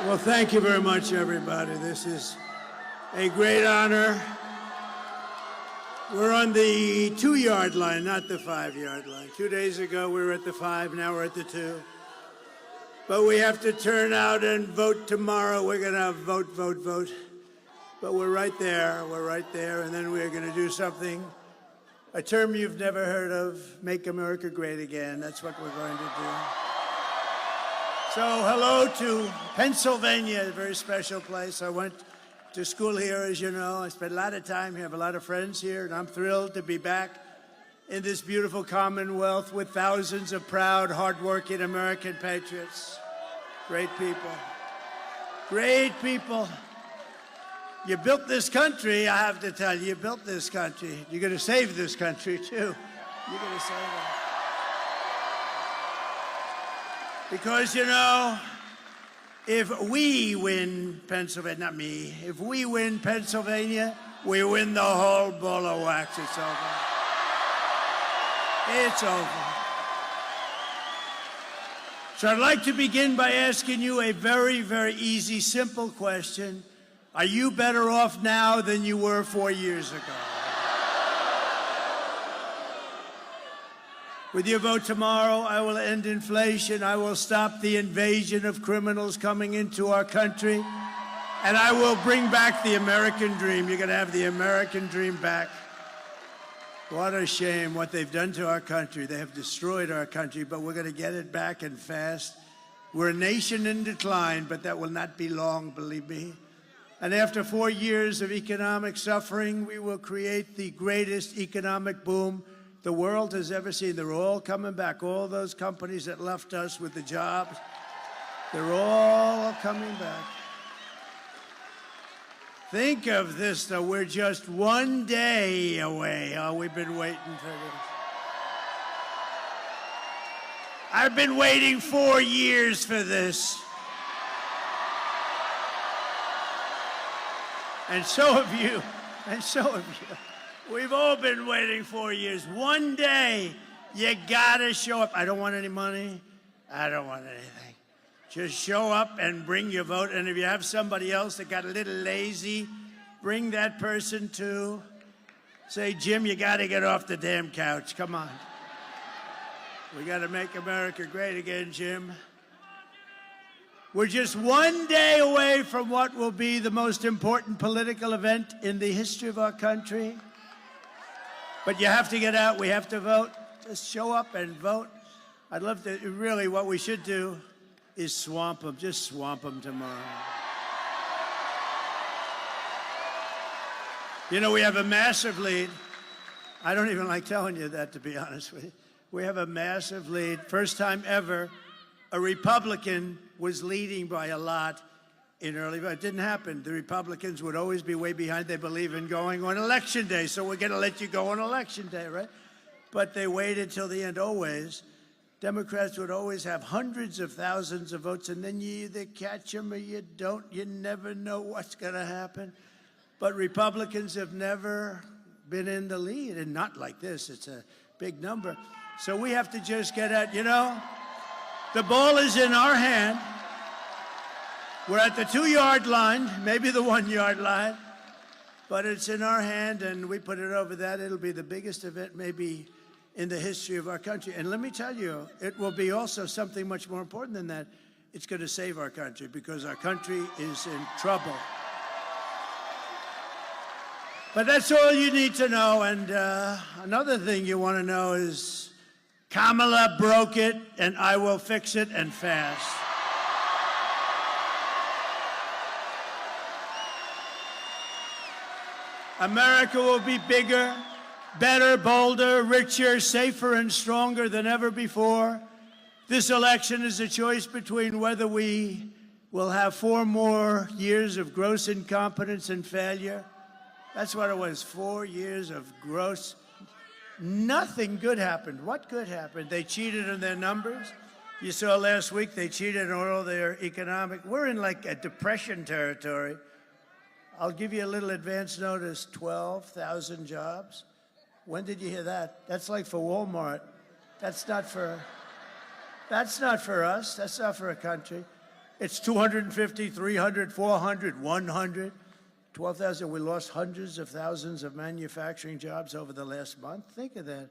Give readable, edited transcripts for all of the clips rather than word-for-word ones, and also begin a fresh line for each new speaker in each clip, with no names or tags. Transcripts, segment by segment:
Well, thank you very much, everybody. This is a great honor. We're on the 2-yard line, not the 5-yard line. 2 days ago, we were at the 5, now we're at the 2. But we have to turn out and vote tomorrow. We're going to vote. But we're right there, and then we're going to do something, a term you've never heard of, Make America Great Again. That's what we're going to do. So hello to Pennsylvania, a very special place. I went to school here, as you know. I spent a lot of time here, have a lot of friends here, and I'm thrilled to be back in this beautiful Commonwealth with thousands of proud, hardworking American patriots. Great people. Great people. You built this country, I have to tell you, you built this country. You're going to save this country, too. You're going to save it. Because, you know, if we win Pennsylvania, not me, if we win Pennsylvania, we win the whole ball of wax. It's over. It's over. So I'd like to begin by asking you a very, very easy, simple question. Are you better off now than you were 4 years ago? With your vote tomorrow, I will end inflation, I will stop the invasion of criminals coming into our country, and I will bring back the American dream. You're going to have the American dream back. What a shame what they've done to our country. They have destroyed our country, but we're going to get it back and fast. We're a nation in decline, but that will not be long, believe me. And after 4 years of economic suffering, we will create the greatest economic boom the world has ever seen. They're all coming back. All those companies that left us with the jobs, they're all coming back. Think of this, though. We're just 1 day away. Oh, we've been waiting for this. I've been waiting 4 years for this. And so have you. And so have you. We've all been waiting 4 years. 1 day, you gotta show up. I don't want any money. I don't want anything. Just show up and bring your vote. And if you have somebody else that got a little lazy, bring that person too. Say, Jim, you gotta get off the damn couch. Come on. We gotta make America great again, Jim. We're just 1 day away from what will be the most important political event in the history of our country. But you have to get out. We have to vote. Just show up and vote. I'd love to, really, what we should do is swamp them. Just swamp them tomorrow. You know, we have a massive lead. I don't even like telling you that, to be honest with you. We have a massive lead. First time ever, a Republican was leading by a lot in early vote. It didn't happen. The Republicans would always be way behind. They believe in going on election day, so we're going to let you go on election day, right? But they waited till the end, always. Democrats would always have hundreds of thousands of votes, and then you either catch them or you don't. You never know what's going to happen. But Republicans have never been in the lead, and not like this. It's a big number. So we have to just get at, you know, the ball is in our hand. We're at the 2-yard line, maybe the 1-yard line, but it's in our hand, and we put it over that. It'll be the biggest event maybe in the history of our country. And let me tell you, it will be also something much more important than that. It's going to save our country, because our country is in trouble. But that's all you need to know. And another thing you want to know is Kamala broke it, and I will fix it, and fast. America will be bigger, better, bolder, richer, safer, and stronger than ever before. This election is a choice between whether we will have 4 more years of gross incompetence and failure. That's what it was, 4 years of gross. Nothing good happened. What good happened? They cheated on their numbers. You saw last week they cheated on all their economic. We're in like a depression territory. I'll give you a little advance notice, 12,000 jobs. When did you hear that? That's like for Walmart. That's not for us. That's not for a country. It's 250, 300, 400, 100, 12,000. We lost hundreds of thousands of manufacturing jobs over the last month. Think of that.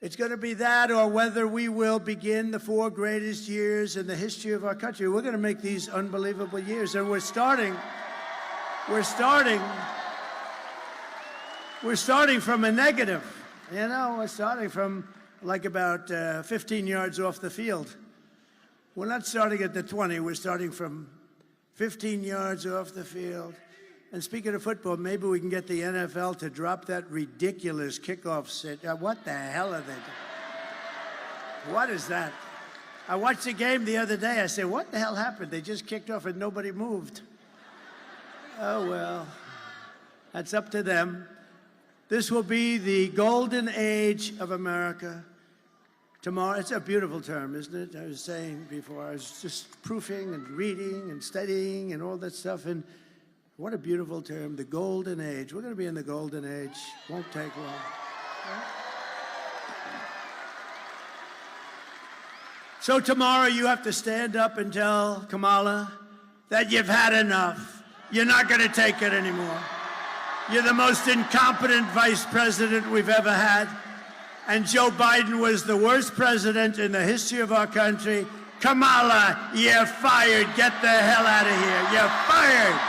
It's going to be that, or whether we will begin the 4 greatest years in the history of our country. We're going to make these unbelievable years, and we're starting from a negative. You know, we're starting from like about 15 yards off the field. We're not starting at the 20. We're starting from 15 yards off the field. And speaking of football, maybe we can get the NFL to drop that ridiculous kickoff sit. What the hell are they doing? What is that? I watched the game the other day. I said, what the hell happened? They just kicked off and nobody moved. Oh, well, that's up to them. This will be the golden age of America. Tomorrow, it's a beautiful term, isn't it? I was saying before, I was just proofing and reading and studying and all that stuff, and what a beautiful term, the golden age. We're going to be in the golden age. Won't take long. So tomorrow you have to stand up and tell Kamala that you've had enough. You're not going to take it anymore. You're the most incompetent vice president we've ever had. And Joe Biden was the worst president in the history of our country. Kamala, you're fired. Get the hell out of here. You're fired.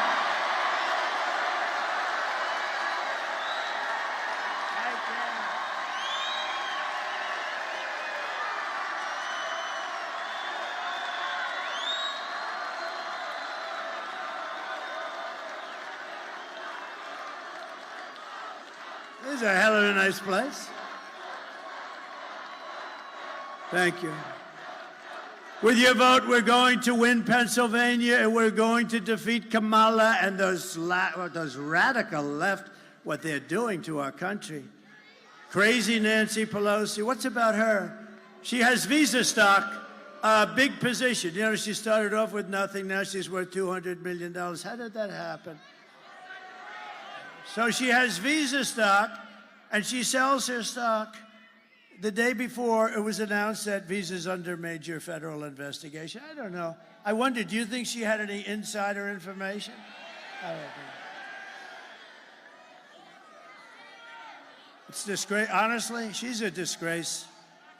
This is a hell of a nice place. Thank you. With your vote, we're going to win Pennsylvania, and we're going to defeat Kamala and those radical left, what they're doing to our country. Crazy Nancy Pelosi, what's about her? She has Visa stock, a big position. You know, she started off with nothing, now she's worth $200 million. How did that happen? So she has Visa stock, and she sells her stock. The day before, it was announced that Visa's under major federal investigation. I don't know. I wonder, do you think she had any insider information? I don't know. It's disgrace. Honestly, she's a disgrace.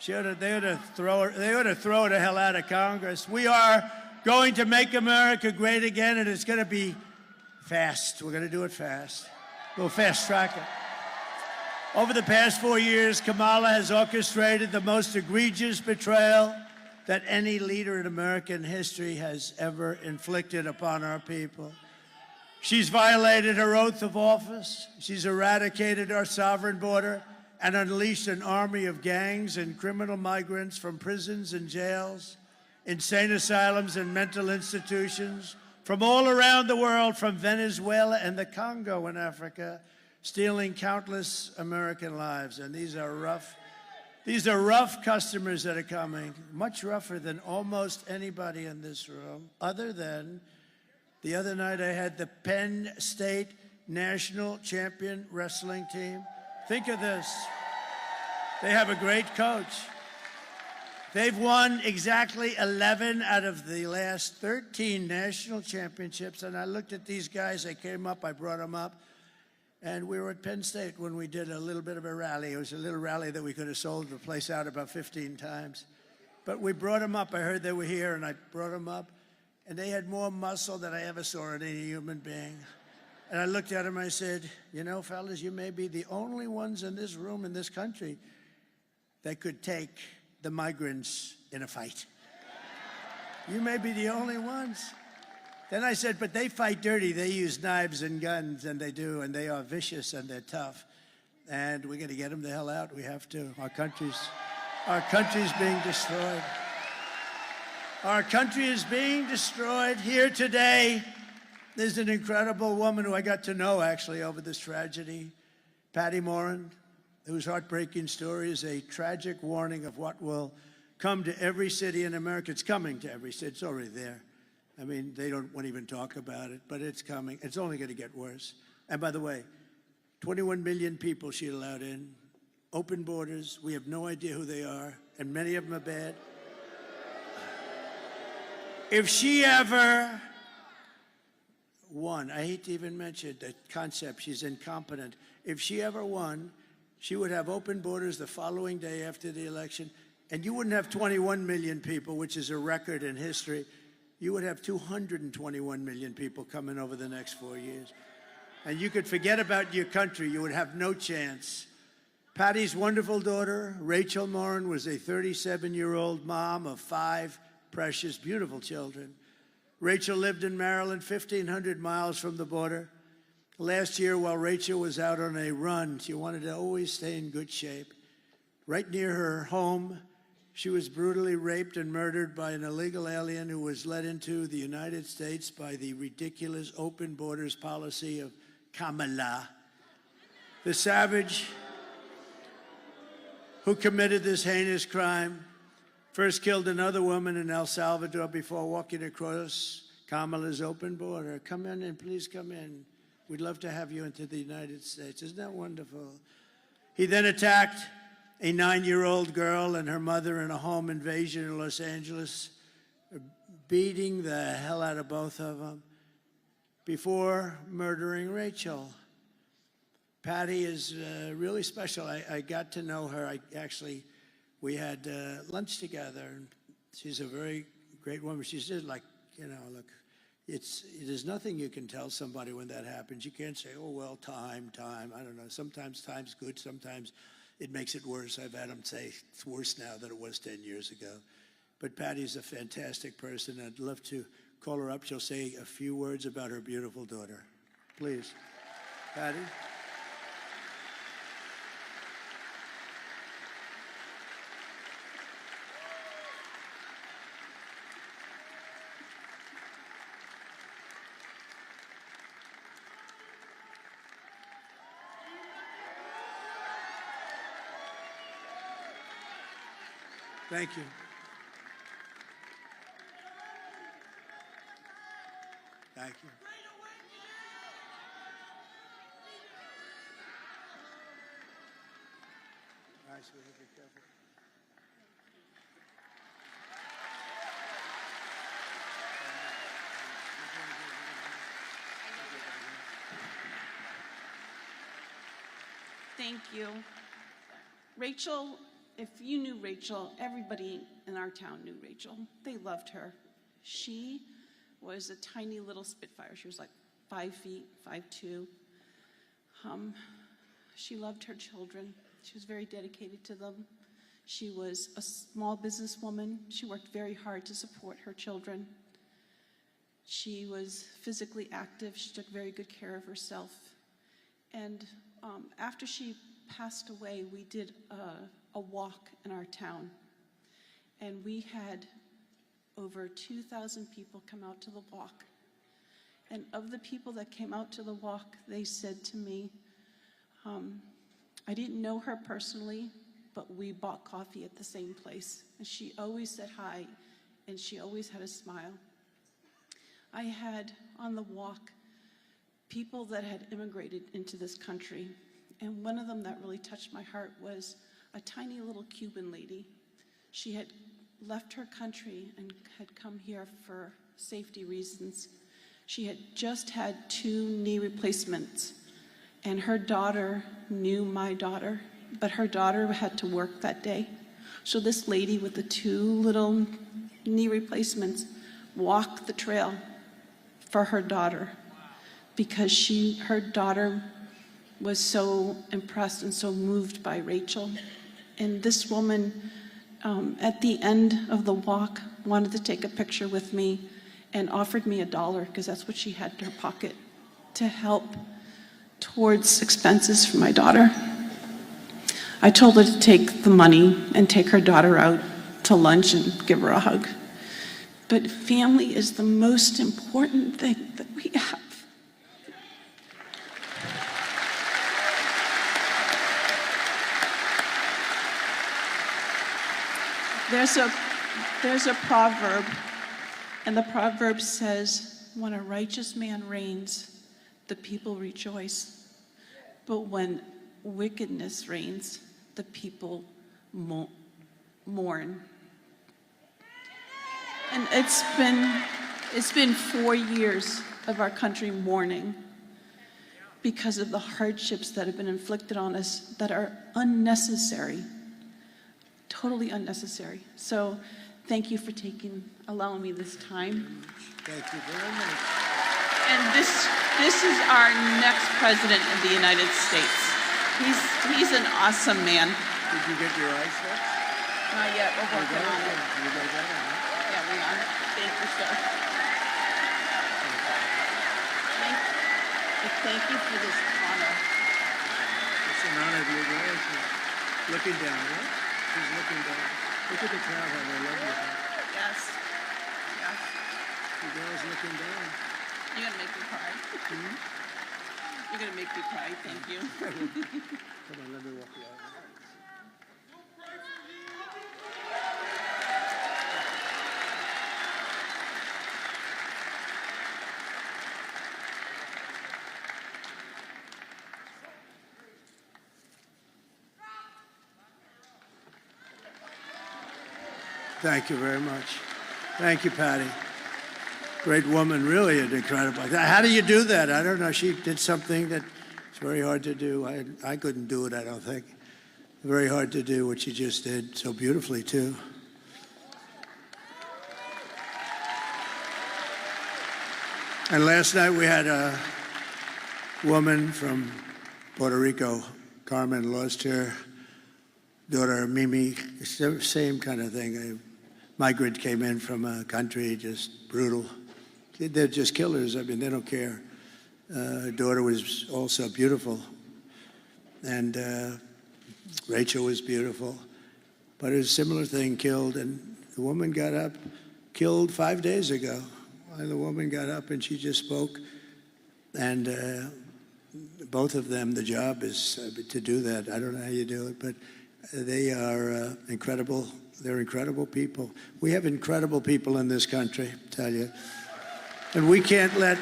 They ought to throw her the hell out of Congress. We are going to make America great again, and it's going to be fast. We're going to do it fast. We'll fast track it. Over the past 4 years, Kamala has orchestrated the most egregious betrayal that any leader in American history has ever inflicted upon our people. She's violated her oath of office. She's eradicated our sovereign border and unleashed an army of gangs and criminal migrants from prisons and jails, insane asylums and mental institutions, from all around the world, from Venezuela and the Congo in Africa, stealing countless American lives. And these are rough customers that are coming, much rougher than almost anybody in this room, other than the other night I had the Penn State national champion wrestling team. Think of this. They have a great coach. They've won exactly 11 out of the last 13 national championships. And I looked at these guys. I came up, I brought them up. And we were at Penn State when we did a little bit of a rally. It was a little rally that we could have sold the place out about 15 times. But we brought them up. I heard they were here, and I brought them up. And they had more muscle than I ever saw in any human being. And I looked at them and I said, you know, fellas, you may be the only ones in this room, in this country, that could take the migrants in a fight. You may be the only ones. Then I said, but they fight dirty. They use knives and guns, and they do, and they are vicious and they're tough. And we're going to get them the hell out. We have to. Our country's being destroyed. Our country is being destroyed. Here today, there's an incredible woman who I got to know, actually, over this tragedy, Patty Morin, whose heartbreaking story is a tragic warning of what will come to every city in America. It's coming to every city. It's already there. I mean, they don't want to even talk about it, but it's coming. It's only going to get worse. And by the way, 21 million people she allowed in, open borders. We have no idea who they are, and many of them are bad. If she ever won, I hate to even mention the concept, she's incompetent. If she ever won, she would have open borders the following day after the election, and you wouldn't have 21 million people, which is a record in history. You would have 221 million people coming over the next 4 years. And you could forget about your country. You would have no chance. Patty's wonderful daughter, Rachel Morin, was a 37-year-old mom of 5 precious, beautiful children. Rachel lived in Maryland, 1,500 miles from the border. Last year, while Rachel was out on a run, she wanted to always stay in good shape. Right near her home, she was brutally raped and murdered by an illegal alien who was led into the United States by the ridiculous open borders policy of Kamala. The savage who committed this heinous crime first killed another woman in El Salvador before walking across Kamala's open border. Come in and please come in. We'd love to have you into the United States. Isn't that wonderful? He then attacked a 9-year-old girl and her mother in a home invasion in Los Angeles, beating the hell out of both of them before murdering Rachel. Patty is really special. I got to know her. We had lunch together, and she's a very great woman. She said, like, you know, look, there's nothing you can tell somebody when that happens. You can't say, oh, well, time. I don't know. Sometimes time's good. Sometimes it makes it worse. I've had them say it's worse now than it was 10 years ago. But Patty's a fantastic person. I'd love to call her up. She'll say a few words about her beautiful daughter. Please, Patty. Thank you. Thank you. All right, so we have to be careful.
Thank you. Rachel, if you knew Rachel, everybody in our town knew Rachel. They loved her. She was a tiny little Spitfire. She was like 5 feet, 5'2". She loved her children. She was very dedicated to them. She was a small businesswoman. She worked very hard to support her children. She was physically active. She took very good care of herself. And after she passed away, we did a walk in our town. And we had over 2,000 people come out to the walk. And of the people that came out to the walk, they said to me, I didn't know her personally, but we bought coffee at the same place. And she always said hi, and she always had a smile. I had on the walk people that had immigrated into this country. And one of them that really touched my heart was a tiny little Cuban lady. She had left her country and had come here for safety reasons. She had just had 2 knee replacements, and her daughter knew my daughter, but her daughter had to work that day. So this lady with the 2 little knee replacements walked the trail for her daughter because her daughter was so impressed and so moved by Rachel. And this woman, at the end of the walk, wanted to take a picture with me and offered me $1, because that's what she had in her pocket, to help towards expenses for my daughter. I told her to take the money and take her daughter out to lunch and give her a hug. But family is the most important thing that we have. There's a proverb, and the proverb says, when a righteous man reigns, the people rejoice. But when wickedness reigns, the people mourn. And it's been 4 years of our country mourning because of the hardships that have been inflicted on us that are unnecessary, totally unnecessary. So thank you for allowing me this time.
Thank you very much.
And this is our next president of the United States. He's an awesome man.
Did you get your eyes fixed?
Not yet, we're working on it.
You got that on, huh?
Yeah, we are. Thank you, sir. Thank you for this honor.
It's an honor to be there. She's looking down, right? She's looking down. Look at the crowd, how they love you.
Yes. Yes.
The girl's looking down.
You're gonna make me cry. You're gonna make me cry. Thank you.
Come on, let me walk you out. Thank you very much. Thank you, Patty. Great woman, really an incredible. How do you do that? I don't know. She did something that's very hard to do. I couldn't do it, I don't think. Very hard to do what she just did, so beautifully, too. And last night we had a woman from Puerto Rico, Carmen, lost her daughter, Mimi. Same kind of thing. A migrant came in from a country, just brutal. They're just killers. I mean, they don't care. Her daughter was also beautiful. And Rachel was beautiful. But it was a similar thing, killed. And the woman got up, killed 5 days ago. And the woman got up and she just spoke. And both of them, the job is to do that. I don't know how you do it, but they are incredible. They're incredible people. We have incredible people in this country, I tell you. And we can't let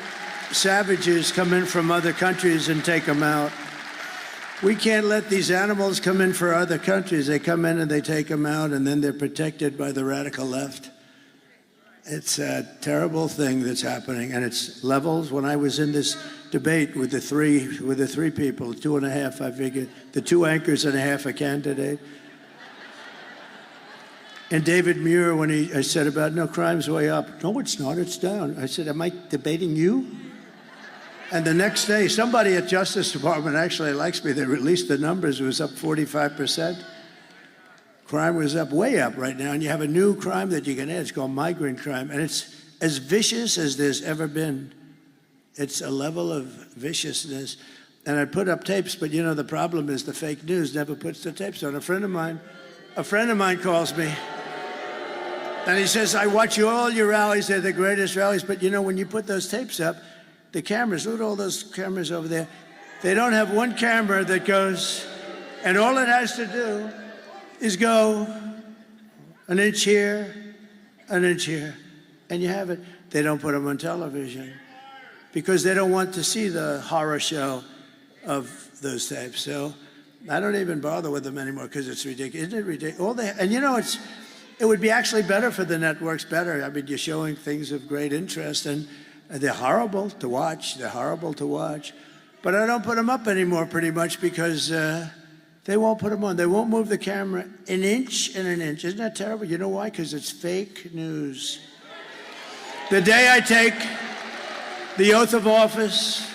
savages come in from other countries and take them out. We can't let these animals come in for other countries. They come in and they take them out, and then they're protected by the radical left. It's a terrible thing that's happening, and it's levels. When I was in this debate with the three people, 2.5, I figured, the 2 anchors and a half a candidate. And David Muir, when I said about, no, crime's way up. No, it's not, it's down. I said, am I debating you? And the next day, somebody at Justice Department actually likes me. They released the numbers. It was up 45%. Crime was up, way up right now. And you have a new crime that you can add. It's called migrant crime. And it's as vicious as there's ever been. It's a level of viciousness. And I put up tapes, but you know, the problem is the fake news never puts the tapes on. A friend of mine calls me. And he says, I watch all your rallies. They're the greatest rallies. But you know, when you put those tapes up, the cameras, look at all those cameras over there. They don't have one camera that goes, and all it has to do is go an inch here, an inch here, and you have it. They don't put them on television because they don't want to see the horror show of those tapes. So I don't even bother with them anymore because it's ridiculous. Isn't it ridiculous? And you know, it would be actually better for the networks, better. I mean, you're showing things of great interest, and they're horrible to watch. They're horrible to watch. But I don't put them up anymore pretty much because they won't put them on. They won't move the camera an inch and an inch. Isn't that terrible? You know why? Because it's fake news. The day I take the oath of office,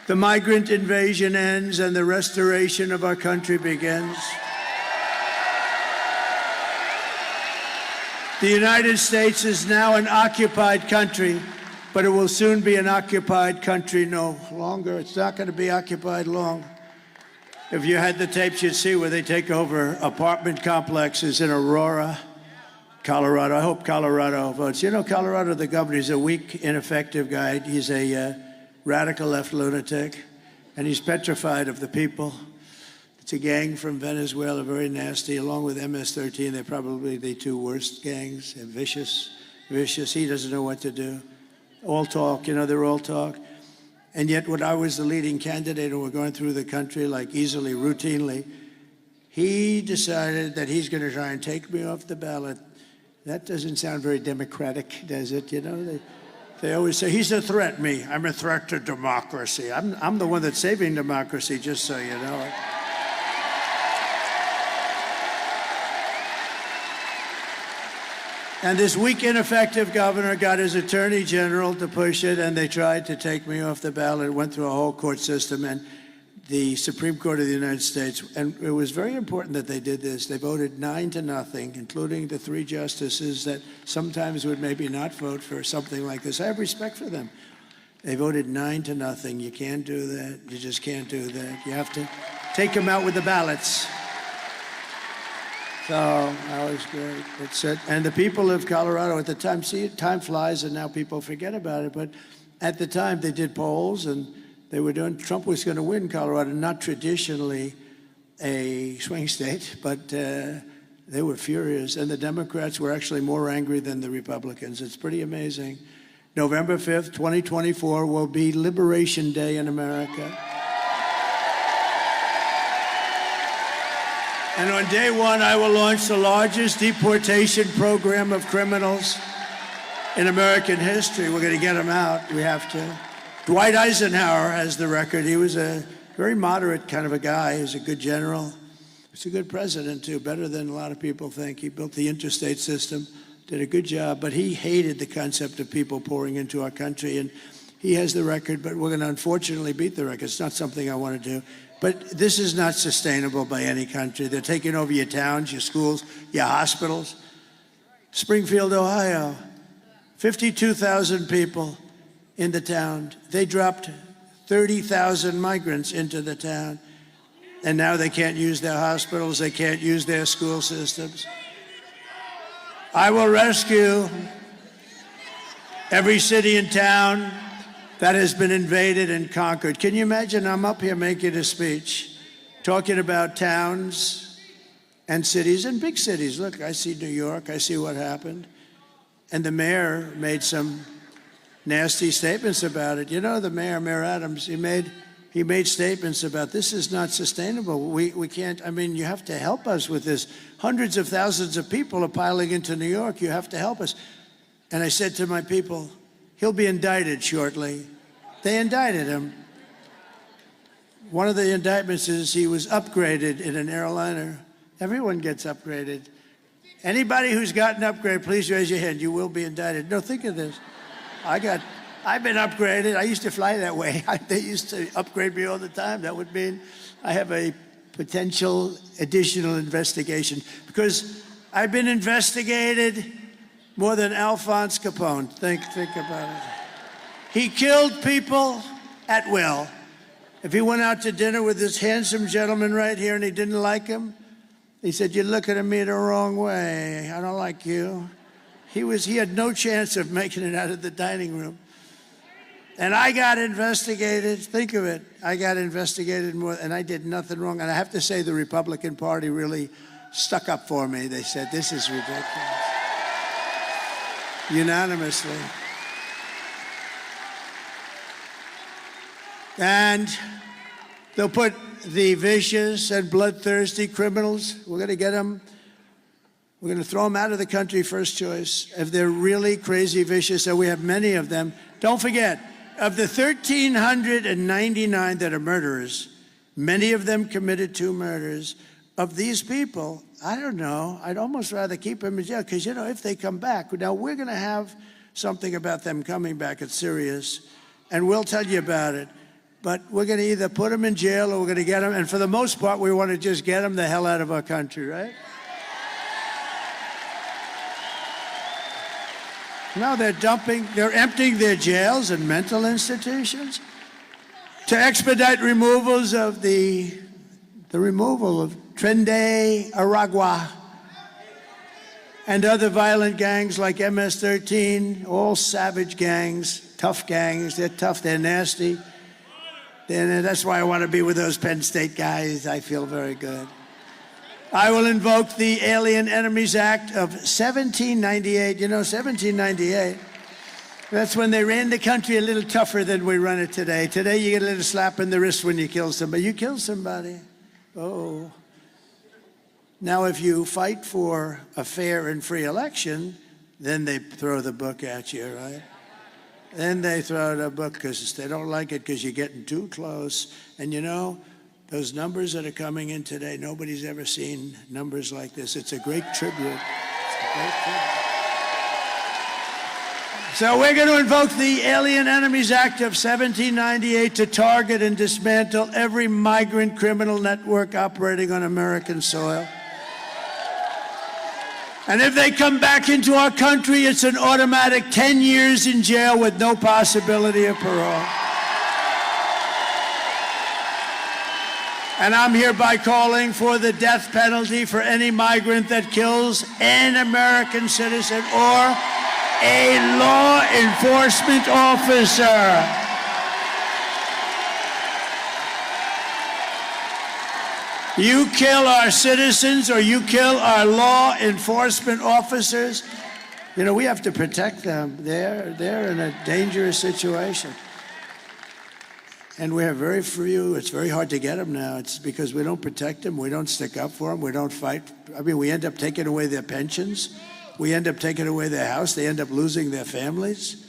the migrant invasion ends and the restoration of our country begins. The United States is now an occupied country, but it will soon be an occupied country no longer. It's not going to be occupied long. If you had the tapes, you'd see where they take over apartment complexes in Aurora, Colorado. I hope Colorado votes. You know, Colorado, the governor, is a weak, ineffective guy. He's a radical left lunatic, and he's petrified of the people. It's a gang from Venezuela, very nasty, along with MS-13. They're probably the 2 worst gangs. They're vicious, vicious. He doesn't know what to do. All talk, you know, they're all talk. And yet when I was the leading candidate and we're going through the country like easily, routinely, he decided that he's going to try and take me off the ballot That doesn't sound very democratic, does it? You know, they always say, he's a threat, me. I'm a threat to democracy. I'm the one that's saving democracy, just so you know it. And this weak, ineffective governor got his attorney general to push it, and they tried to take me off the ballot. It went through a whole court system, and the Supreme Court of the United States, and it was very important that they did this. They voted 9-0, including the 3 justices that sometimes would maybe not vote for something like this. I have respect for them. They voted 9-0. You can't do that. You just can't do that. You have to take them out with the ballots. So that was great. That's it. And the people of Colorado at the time, see, time flies and now people forget about it, but at the time they did polls and they were doing, Trump was going to win Colorado, not traditionally a swing state, but they were furious. And the Democrats were actually more angry than the Republicans. It's pretty amazing. November 5th, 2024 will be Liberation Day in America. And on day 1, I will launch the largest deportation program of criminals in American history. We're going to get them out. We have to. Dwight Eisenhower has the record. He was a very moderate kind of a guy. He was a good general. He's a good president, too, better than a lot of people think. He built the interstate system, did a good job, but he hated the concept of people pouring into our country. And he has the record, but we're going to unfortunately beat the record. It's not something I want to do. But this is not sustainable by any country. They're taking over your towns, your schools, your hospitals. Springfield, Ohio, 52,000 people in the town. They dropped 30,000 migrants into the town. And now they can't use their hospitals. They can't use their school systems. I will rescue every city and town that has been invaded and conquered. Can you imagine? I'm up here making a speech, talking about towns and cities and big cities. Look, I see New York. I see what happened. And the mayor made some nasty statements about it. You know, the mayor, Mayor Adams, he made statements about this is not sustainable. We can't, I mean, you have to help us with this. Hundreds of thousands of people are piling into New York. You have to help us. And I said to my people, he'll be indicted shortly. They indicted him. One of the indictments is he was upgraded in an airliner. Everyone gets upgraded. Anybody who's gotten upgraded, please raise your hand. You will be indicted. No, think of this. I've been upgraded. I used to fly that way. They used to upgrade me all the time. That would mean I have a potential additional investigation because I've been investigated more than Alphonse Capone. Think about it. He killed people at will. If he went out to dinner with this handsome gentleman right here and he didn't like him, he said, "You're looking at me the wrong way. I don't like you." He had no chance of making it out of the dining room. And I got investigated. Think of it. I got investigated more, and I did nothing wrong. And I have to say the Republican Party really stuck up for me. They said, this is ridiculous. Unanimously. And they'll put the vicious and bloodthirsty criminals, we're going to get them, we're going to throw them out of the country first choice. If they're really crazy vicious, and we have many of them, don't forget, of the 1,399 that are murderers, many of them committed 2 murders. Of these people, I don't know, I'd almost rather keep them in jail because, you know, if they come back, now we're going to have something about them coming back. It's serious, and we'll tell you about it. But we're going to either put them in jail or we're going to get them, and for the most part, we want to just get them the hell out of our country, right? Now they're emptying their jails and mental institutions to expedite removals of the removal of Trende Aragua and other violent gangs like MS-13, all savage gangs, tough gangs. They're tough, they're nasty. And that's why I want to be with those Penn State guys. I feel very good. I will invoke the Alien Enemies Act of 1798. You know, 1798, that's when they ran the country a little tougher than we run it today. Today, you get a little slap in the wrist when you kill somebody. You kill somebody. Oh. Now, if you fight for a fair and free election, then they throw the book at you, right? Then they throw the book because they don't like it because you're getting too close. And you know, those numbers that are coming in today, nobody's ever seen numbers like this. It's a great tribute. It's a great tribute. So we're going to invoke the Alien Enemies Act of 1798 to target and dismantle every migrant criminal network operating on American soil. And if they come back into our country, it's an automatic 10 years in jail with no possibility of parole. And I'm hereby calling for the death penalty for any migrant that kills an American citizen or a law enforcement officer. You kill our citizens or you kill our law enforcement officers, you know, we have to protect them. They're in a dangerous situation. And we have very few. It's very hard to get them now. It's because we don't protect them. We don't stick up for them. We don't fight. I mean, we end up taking away their pensions. We end up taking away their house. They end up losing their families.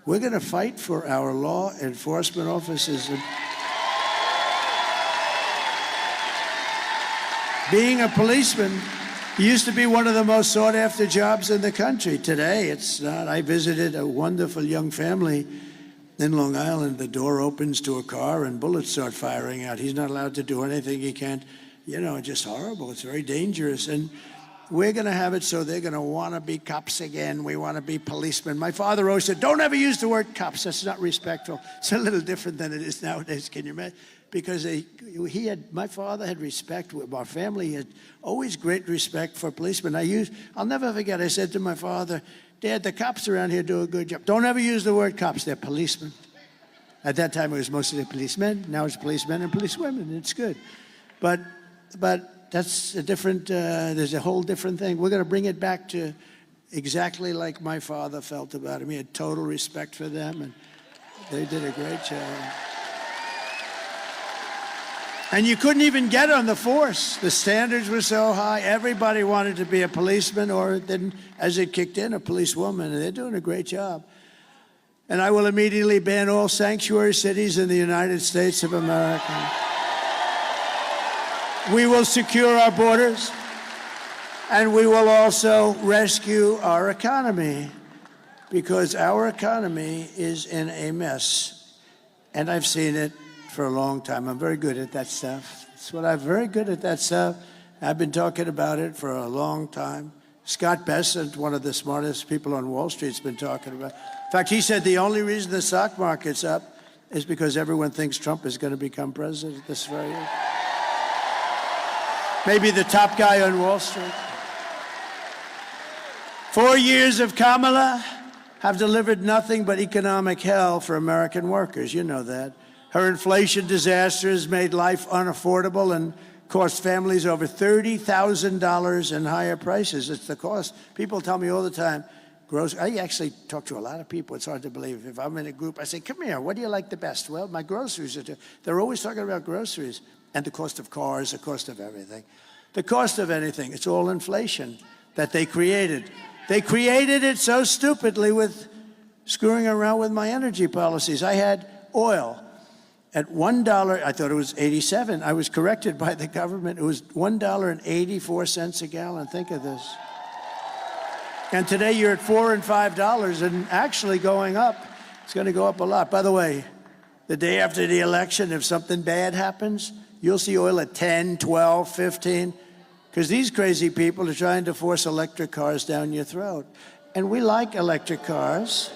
We're going to fight for our law enforcement officers. Being a policeman used to be one of the most sought-after jobs in the country. Today, it's not. I visited a wonderful young family in Long Island. The door opens to a car and bullets start firing out. He's not allowed to do anything. He can't, you know, just horrible. It's very dangerous. And we're going to have it so they're going to want to be cops again. We want to be policemen. My father always said, don't ever use the word cops. That's not respectful. It's a little different than it is nowadays. Can you imagine? Because my father had respect. Our family had always great respect for policemen. I'll never forget, I said to my father, Dad, the cops around here do a good job. Don't ever use the word cops, they're policemen. At that time, it was mostly policemen. Now it's policemen and policewomen. It's good. But that's a different, there's a whole different thing. We're going to bring it back to exactly like my father felt about him. He had total respect for them, and they did a great job. And you couldn't even get on the force. The standards were so high. Everybody wanted to be a policeman or, then, as it kicked in, a policewoman. And they're doing a great job. And I will immediately ban all sanctuary cities in the United States of America. We will secure our borders. And we will also rescue our economy, because our economy is in a mess. And I've seen it for a long time. I'm very good at that stuff. I'm very good at that stuff. I've been talking about it for a long time. Scott Bessent, one of the smartest people on Wall Street, has been talking about it. In fact, he said the only reason the stock market's up is because everyone thinks Trump is going to become president this very year. Maybe the top guy on Wall Street. 4 years of Kamala have delivered nothing but economic hell for American workers. You know that. Her inflation disaster has made life unaffordable and cost families over $30,000 in higher prices. It's the cost. People tell me all the time, I actually talk to a lot of people. It's hard to believe. If I'm in a group, I say, come here, what do you like the best? Well, my groceries are. They're always talking about groceries and the cost of cars, the cost of everything. The cost of anything, it's all inflation that they created. They created it so stupidly with screwing around with my energy policies. I had oil at $1, I thought it was 87. I was corrected by the government. It was $1.84 a gallon. Think of this. And today you're at $4 and $5 and actually going up. It's going to go up a lot. By the way, the day after the election, if something bad happens, you'll see oil at 10, 12, 15, because these crazy people are trying to force electric cars down your throat. And we like electric cars,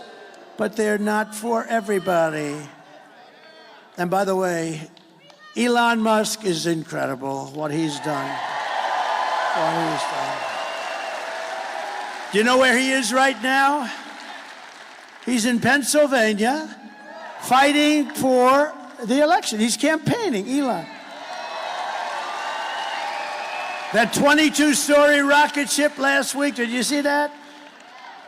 but they're not for everybody. And by the way, Elon Musk is incredible, what he's done. What he's done. Do you know where he is right now? He's in Pennsylvania fighting for the election. He's campaigning, Elon. That 22-story rocket ship last week, did you see that?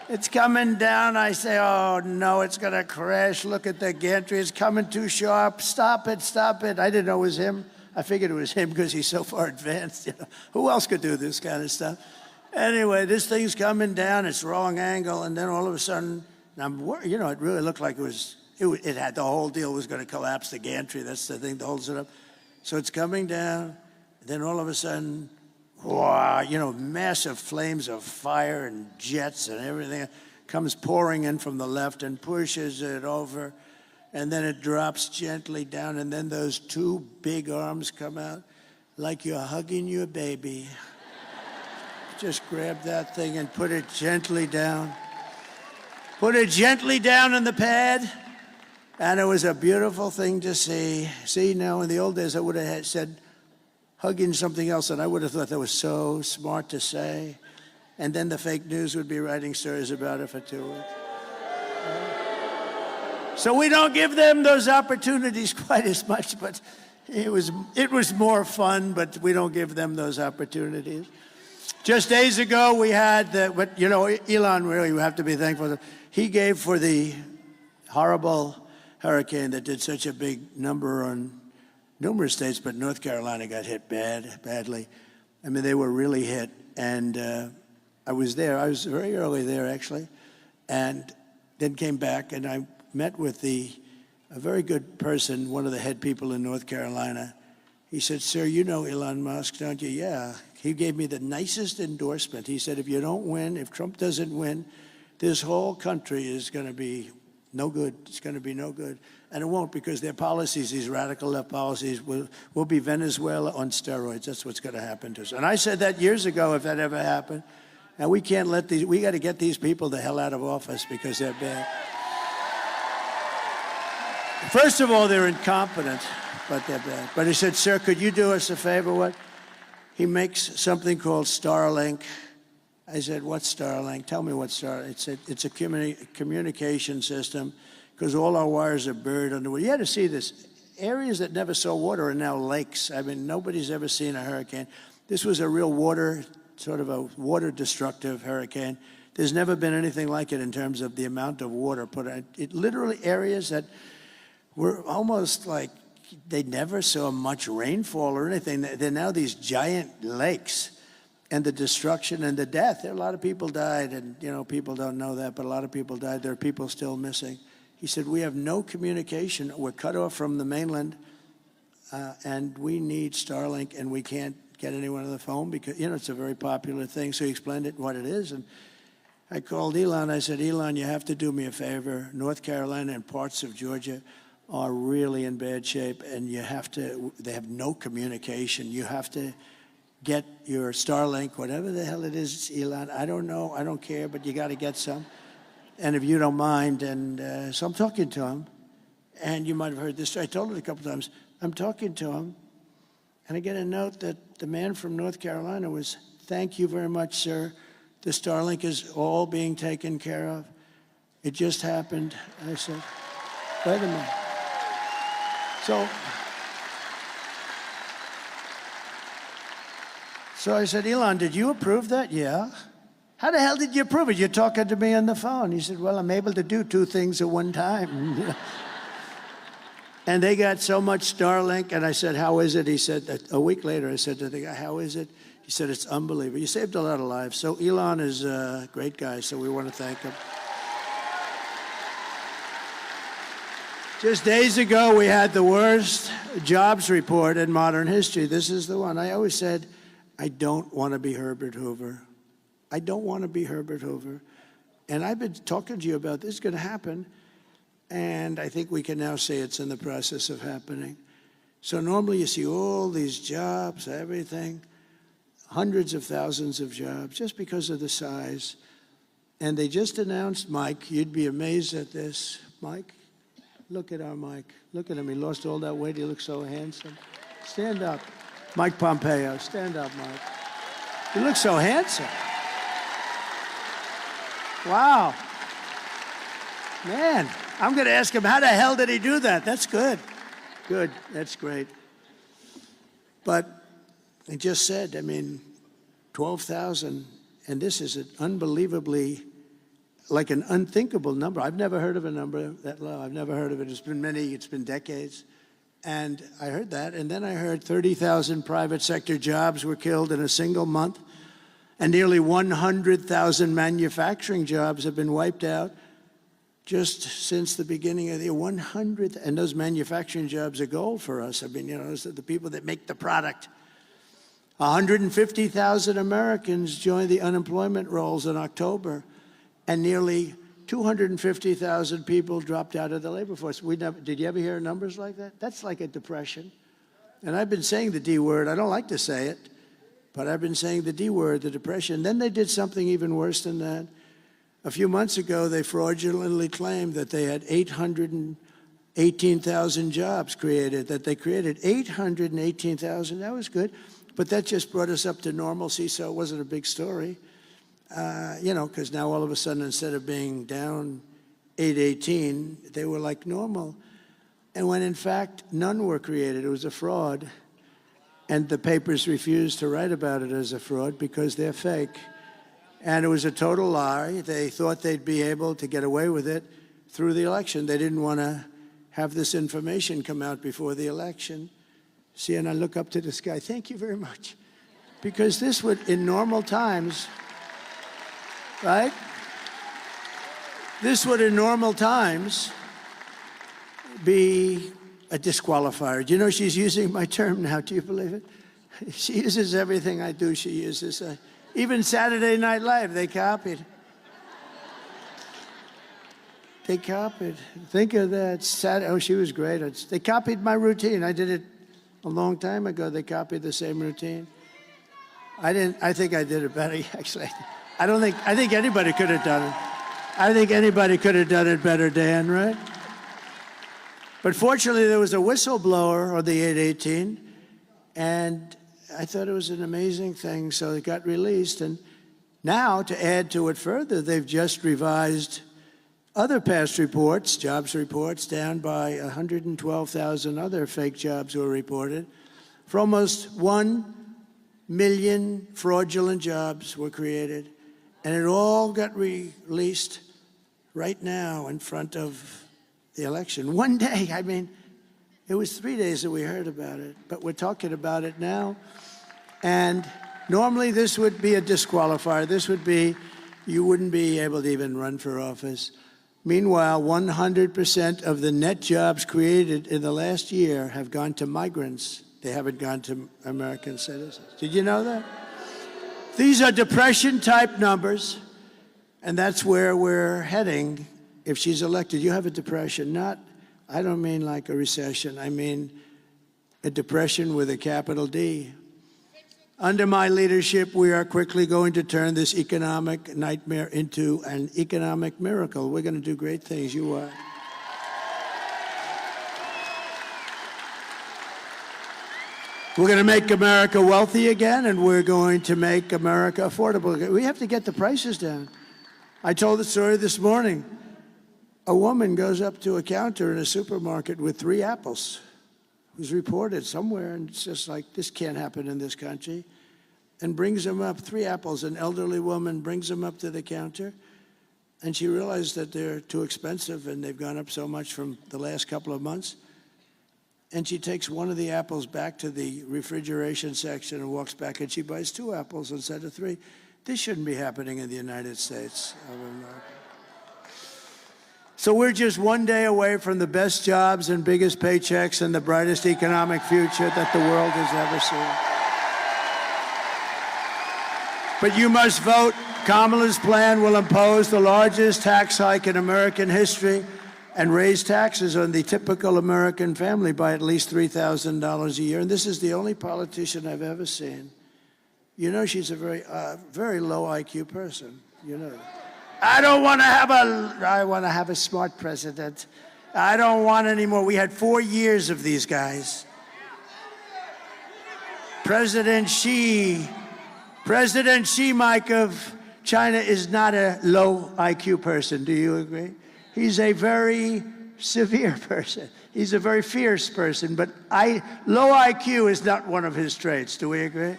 It's coming down. I say, oh, no, it's going to crash. Look at the gantry. It's coming too sharp. Stop it, stop it. I didn't know it was him. I figured it was him because he's so far advanced. You know? Who else could do this kind of stuff? Anyway, this thing's coming down, it's wrong angle, and then all of a sudden, you know, it really looked like it had the whole deal was going to collapse, the gantry. That's the thing that holds it up. So it's coming down, then all of a sudden, wow, you know, massive flames of fire and jets and everything comes pouring in from the left and pushes it over, and then it drops gently down, and then those two big arms come out like you're hugging your baby. Just grab that thing and put it gently down. Put it gently down in the pad, and it was a beautiful thing to see. See, now in the old days I would have said hugging something else, and I would have thought that was so smart to say. And then the fake news would be writing stories about it for 2 weeks. So we don't give them those opportunities quite as much, but it was more fun, but we don't give them those opportunities. Just days ago, we had but you know, Elon, really, you have to be thankful. He gave for the horrible hurricane that did such a big number on numerous states, but North Carolina got hit badly. I mean, they were really hit, and I was there. I was very early there, actually, and then came back, and I met with a very good person, one of the head people in North Carolina. He said, "Sir, you know Elon Musk, don't you?" "Yeah." He gave me the nicest endorsement. He said, "If you don't win, if Trump doesn't win, this whole country is going to be no good. It's going to be no good." And it won't, because their policies, these radical left policies, will be Venezuela on steroids. That's what's going to happen to us. And I said that years ago, if that ever happened. And we can't let we got to get these people the hell out of office because they're bad. First of all, they're incompetent, but they're bad. But he said, "Sir, could you do us a favor?" What? He makes something called Starlink. I said, "What's Starlink? Tell me what Starlink." It's a communication system, because all our wires are buried underwater. You had to see this. Areas that never saw water are now lakes. I mean, nobody's ever seen a hurricane. This was a real sort of a water-destructive hurricane. There's never been anything like it in terms of the amount of water put out. It literally areas that were almost like they never saw much rainfall or anything. They're now these giant lakes. And the destruction and the death. A lot of people died, and you know, people don't know that, but a lot of people died. There are people still missing. He said, "We have no communication. We're cut off from the mainland, and we need Starlink, and we can't get anyone on the phone because, you know, it's a very popular thing." So he explained what it is, and I called Elon. I said, "Elon, you have to do me a favor. North Carolina and parts of Georgia are really in bad shape, and they have no communication. You have to get your Starlink, whatever the hell it is, Elon. I don't know. I don't care, but you got to get some. And if you don't mind." And so I'm talking to him. And you might have heard this. I told it a couple times. I'm talking to him. And I get a note that the man from North Carolina was, "Thank you very much, sir. The Starlink is all being taken care of. It just happened." I said, "Wait a minute." So I said, "Elon, did you approve that?" "Yeah." "How the hell did you approve it? You're talking to me on the phone." He said, "Well, I'm able to do two things at one time." And they got so much Starlink, and I said, "How is it?" He said, a week later, I said to the guy, "How is it?" He said, "It's unbelievable. You saved a lot of lives." So Elon is a great guy, so we want to thank him. Just days ago, we had the worst jobs report in modern history. This is the one. I always said, I don't want to be Herbert Hoover. I don't want to be Herbert Hoover. And I've been talking to you about this is going to happen. And I think we can now say it's in the process of happening. So normally you see all these jobs, everything, hundreds of thousands of jobs, just because of the size. And they just announced Mike. You'd be amazed at this. Mike, look at our Mike. Look at him. He lost all that weight. He looks so handsome. Stand up. Mike Pompeo. Stand up, Mike. You look so handsome. Wow. Man, I'm going to ask him, how the hell did he do that? That's good. Good. That's great. But he just said, 12,000, and this is an unbelievably, like an unthinkable number. I've never heard of a number that low. I've never heard of it. It's been decades. And I heard that, and then I heard 30,000 private sector jobs were killed in a single month, and nearly 100,000 manufacturing jobs have been wiped out just since the beginning of the year. 100, and those manufacturing jobs are gold for us. I mean, those are the people that make the product. 150,000 Americans joined the unemployment rolls in October, and nearly 250,000 people dropped out of the labor force. Did you ever hear numbers like that? That's like a depression. And I've been saying the D word. I don't like to say it, but I've been saying the D word, the depression. Then they did something even worse than that. A few months ago, they fraudulently claimed that they had 818,000 jobs created, that they created 818,000. That was good, but that just brought us up to normalcy, so it wasn't a big story. Because now all of a sudden, instead of being down 818, they were like normal. And when in fact, none were created. It was a fraud. And the papers refused to write about it as a fraud because they're fake. And it was a total lie. They thought they'd be able to get away with it through the election. They didn't want to have this information come out before the election. See, and I look up to the sky. Thank you very much. Because this would, in normal times, right? This would, in normal times, be a disqualifier. Do you know she's using my term now? Do you believe it? She uses everything I do. She uses even Saturday Night Live. They copied. They copied. Think of that. Oh, she was great. They copied my routine. I did it a long time ago. They copied the same routine. I think I did it better, actually. I think anybody could have done it. I think anybody could have done it better, Dan, right? But fortunately, there was a whistleblower on the 818, and I thought it was an amazing thing, so it got released. And now, to add to it further, they've just revised other past reports, jobs reports, down by 112,000 other fake jobs were reported. For almost 1 million fraudulent jobs were created. And it all got released right now in front of the election. One day, I mean, it was 3 days that we heard about it, but we're talking about it now. And normally this would be a disqualifier. This would be, you wouldn't be able to even run for office. Meanwhile, 100% of the net jobs created in the last year have gone to migrants. They haven't gone to American citizens. Did you know that? These are depression-type numbers, and that's where we're heading if she's elected. You have a depression, I don't mean like a recession. I mean a depression with a capital D. Under my leadership, we are quickly going to turn this economic nightmare into an economic miracle. We're going to do great things. You are. We're going to make America wealthy again, and we're going to make America affordable again. We have to get the prices down. I told the story this morning. A woman goes up to a counter in a supermarket with 3 apples. It was reported somewhere, and it's just like, this can't happen in this country, and brings them up, 3 apples. An elderly woman brings them up to the counter, and she realized that they're too expensive, and they've gone up so much from the last couple of months. And she takes one of the apples back to the refrigeration section and walks back, and she buys 2 apples instead of 3. This shouldn't be happening in the United States of America. So we're just one day away from the best jobs and biggest paychecks and the brightest economic future that the world has ever seen. But you must vote. Kamala's plan will impose the largest tax hike in American history and raise taxes on the typical American family by at least $3,000 a year. And this is the only politician I've ever seen. You know, she's a very low IQ person. You know that. I want to have a smart president. I don't want any more. We had 4 years of these guys. President Xi, Mike, of China is not a low IQ person. Do you agree? He's a very severe person. He's a very fierce person, but low IQ is not one of his traits. Do we agree?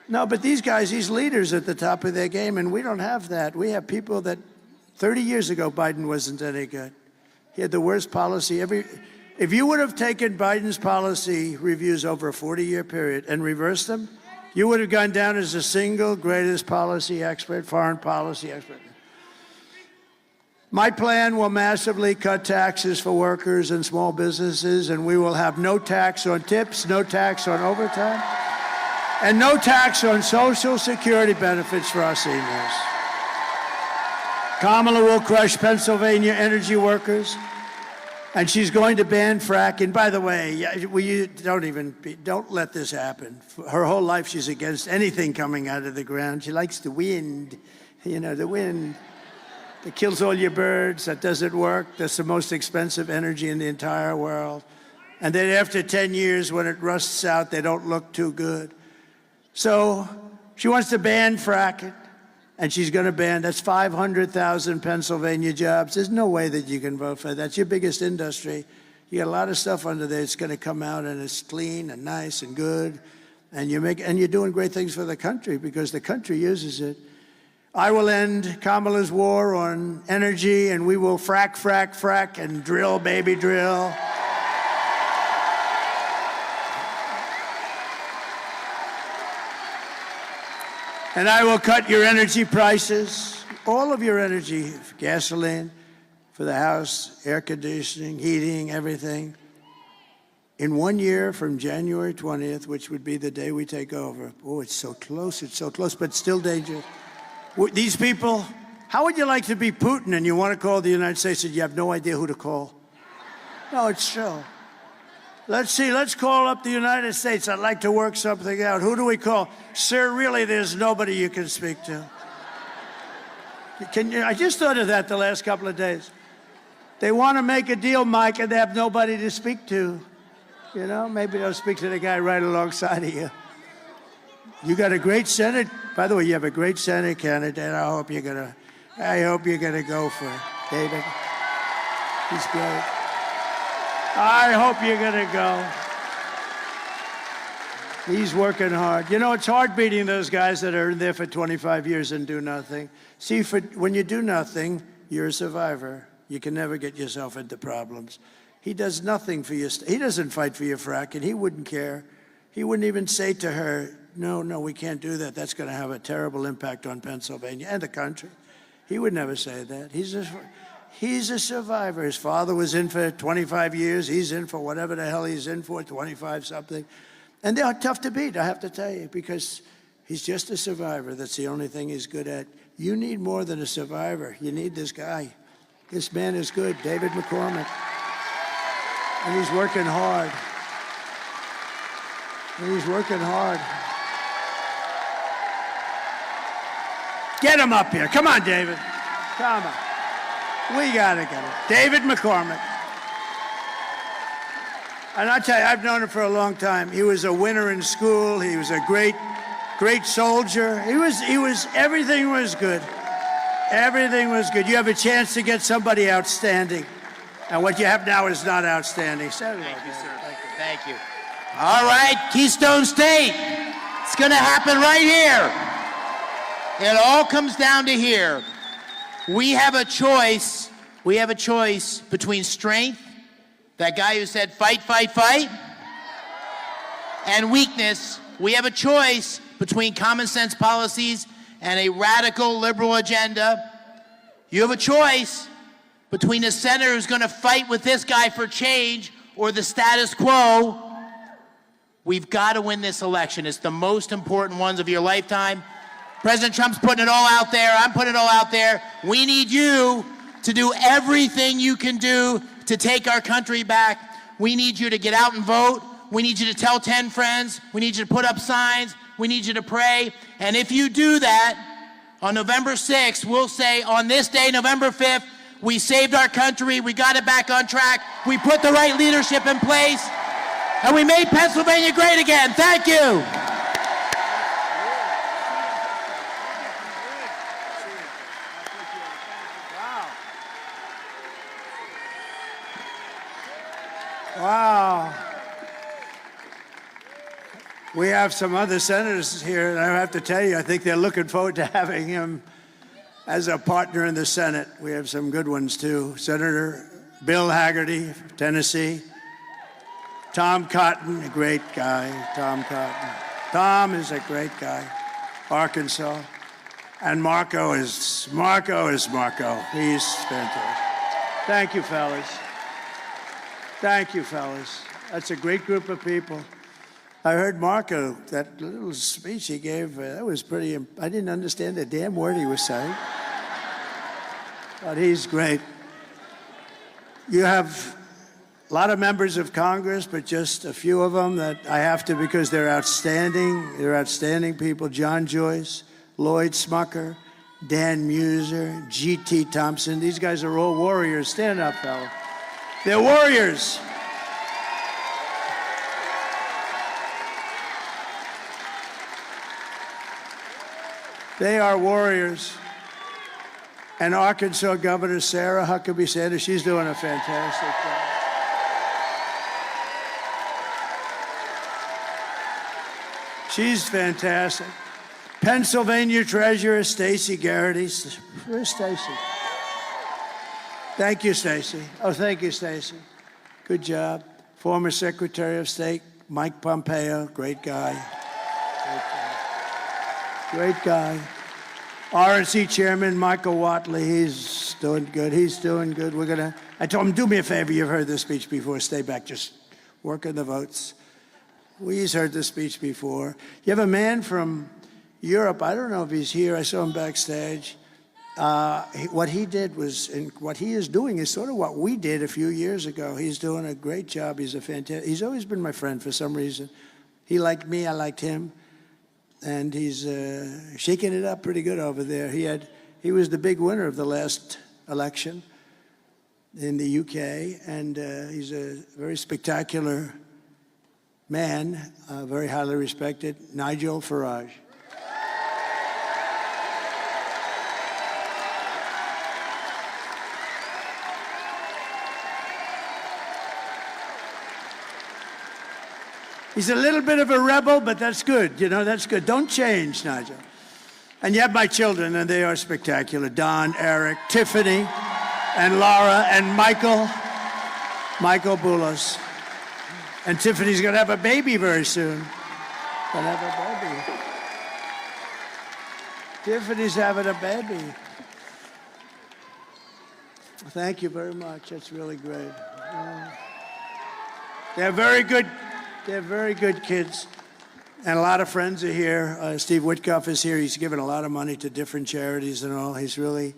No, but these guys, these leaders at the top of their game, and we don't have that. We have people that 30 years ago, Biden wasn't any good. He had the worst policy. If you would have taken Biden's policy reviews over a 40-year period and reversed them, you would have gone down as the single greatest policy expert, foreign policy expert. My plan will massively cut taxes for workers and small businesses, and we will have no tax on tips, no tax on overtime, and no tax on Social Security benefits for our seniors. Kamala will crush Pennsylvania energy workers, and she's going to ban fracking. By the way, don't let this happen. Her whole life, she's against anything coming out of the ground. She likes the wind, the wind that kills all your birds. That doesn't work. That's the most expensive energy in the entire world. And then after 10 years, when it rusts out, they don't look too good. So she wants to ban fracking. And she's going to ban, that's 500,000 Pennsylvania jobs. There's no way that you can vote for that. That's your biggest industry. You got a lot of stuff under there. It's going to come out and it's clean and nice and good. And you're doing great things for the country because the country uses it. I will end Kamala's war on energy, and we will frack, frack, frack, and drill, baby, drill. And I will cut your energy prices, all of your energy, gasoline, for the house, air conditioning, heating, everything, in 1 year from January 20th, which would be the day we take over. Oh, it's so close, but still dangerous. These people, how would you like to be Putin and you want to call the United States and you have no idea who to call? No, it's true. Let's see, let's call up the United States. I'd like to work something out. Who do we call? Sir, really, there's nobody you can speak to. I just thought of that the last couple of days. They want to make a deal, Mike, and they have nobody to speak to. Maybe they'll speak to the guy right alongside of you. You got a great Senate. By the way, you have a great Senate candidate. I hope you're gonna go for it, David. He's great. I hope you're going to go. He's working hard. It's hard beating those guys that are in there for 25 years and do nothing. See, when you do nothing, you're a survivor. You can never get yourself into problems. He does nothing for you. He doesn't fight for your fracking. He wouldn't care. He wouldn't even say to her, no, we can't do that. That's going to have a terrible impact on Pennsylvania and the country. He would never say that. He's a survivor. His father was in for 25 years. He's in for whatever the hell he's in for, 25-something. And they are tough to beat, I have to tell you, because he's just a survivor. That's the only thing he's good at. You need more than a survivor. You need this guy. This man is good, David McCormick. And he's working hard. Get him up here. Come on, David. Come on. We got to get him. David McCormick. And I'll tell you, I've known him for a long time. He was a winner in school. He was a great soldier. Everything was good. Everything was good. You have a chance to get somebody outstanding. And what you have now is not outstanding.
Thank you, sir. Thank you. All right, Keystone State. It's going to happen right here. It all comes down to here. We have a choice between strength, that guy who said fight, fight, fight, and weakness. We have a choice between common sense policies and a radical liberal agenda. You have a choice between a senator who's going to fight with this guy for change or the status quo. We've got to win this election. It's the most important ones of your lifetime. President Trump's putting it all out there. I'm putting it all out there. We need you to do everything you can do to take our country back. We need you to get out and vote. We need you to tell 10 friends. We need you to put up signs. We need you to pray. And if you do that, on November 6th, we'll say on this day, November 5th, we saved our country. We got it back on track. We put the right leadership in place. And we made Pennsylvania great again. Thank you.
Wow. We have some other senators here, and I have to tell you, I think they're looking forward to having him as a partner in the Senate. We have some good ones, too. Senator Bill Hagerty, Tennessee. Tom Cotton, a great guy, Tom Cotton. Tom is a great guy, Arkansas. And Marco is Marco. He's fantastic. Thank you, fellas. Thank you, fellas. That's a great group of people. I heard Marco, that little speech he gave, that was pretty, I didn't understand a damn word he was saying. But he's great. You have a lot of members of Congress, but just a few of them that I have to because they're outstanding. They're outstanding people. John Joyce, Lloyd Smucker, Dan Muser, G.T. Thompson. These guys are all warriors. Stand up, fella. They're warriors. They are warriors. And Arkansas Governor Sarah Huckabee Sanders, she's doing a fantastic job. She's fantastic. Pennsylvania Treasurer Stacey Garrity. Where's Stacey? Thank you, Stacey. Oh, thank you, Stacey. Good job. Former Secretary of State Mike Pompeo, great guy. Great guy. RNC Chairman Michael Watley, he's doing good. He's doing good. I told him, do me a favor. You've heard this speech before. Stay back. Just work on the votes. We've heard this speech before. You have a man from Europe. I don't know if he's here. I saw him backstage. What he did was, and what he is doing is sort of what we did a few years ago. He's doing a great job. He's always been my friend for some reason. He liked me. I liked him. And he's shaking it up pretty good over there. He was the big winner of the last election in the UK, and he's a very spectacular man, very highly respected, Nigel Farage. He's a little bit of a rebel, but that's good. You know, that's good. Don't change, Nigel. And you have my children, and they are spectacular. Don, Eric, Tiffany, and Laura, and Michael Boulos. And Tiffany's going to have a baby very soon. Going to have a baby. Tiffany's having a baby. Thank you very much. That's really great. They're very good. They're very good kids. And a lot of friends are here. Steve Witkoff is here. He's given a lot of money to different charities and all. He's really,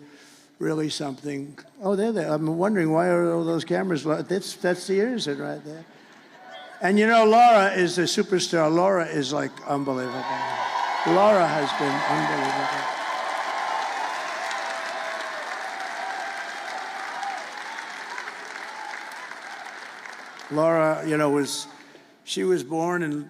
really something. Oh, they're there. I'm wondering why are all those cameras? That's the innocent right there. And you know, Laura is a superstar. Laura is like unbelievable. Laura has been unbelievable. Laura, you know, she was born and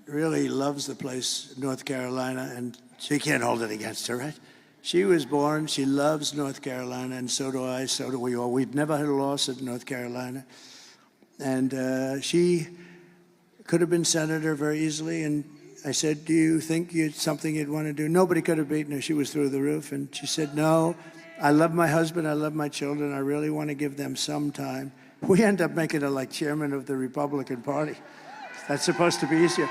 really loves the place, North Carolina, and she can't hold it against her, right? She was born, she loves North Carolina, and so do I, so do we all. We've never had a loss at North Carolina. And she could have been senator very easily, and I said, do you think it's something you'd want to do? Nobody could have beaten her. She was through the roof, and she said, no, I love my husband, I love my children, I really want to give them some time. We end up making her like chairman of the Republican Party. That's supposed to be easier,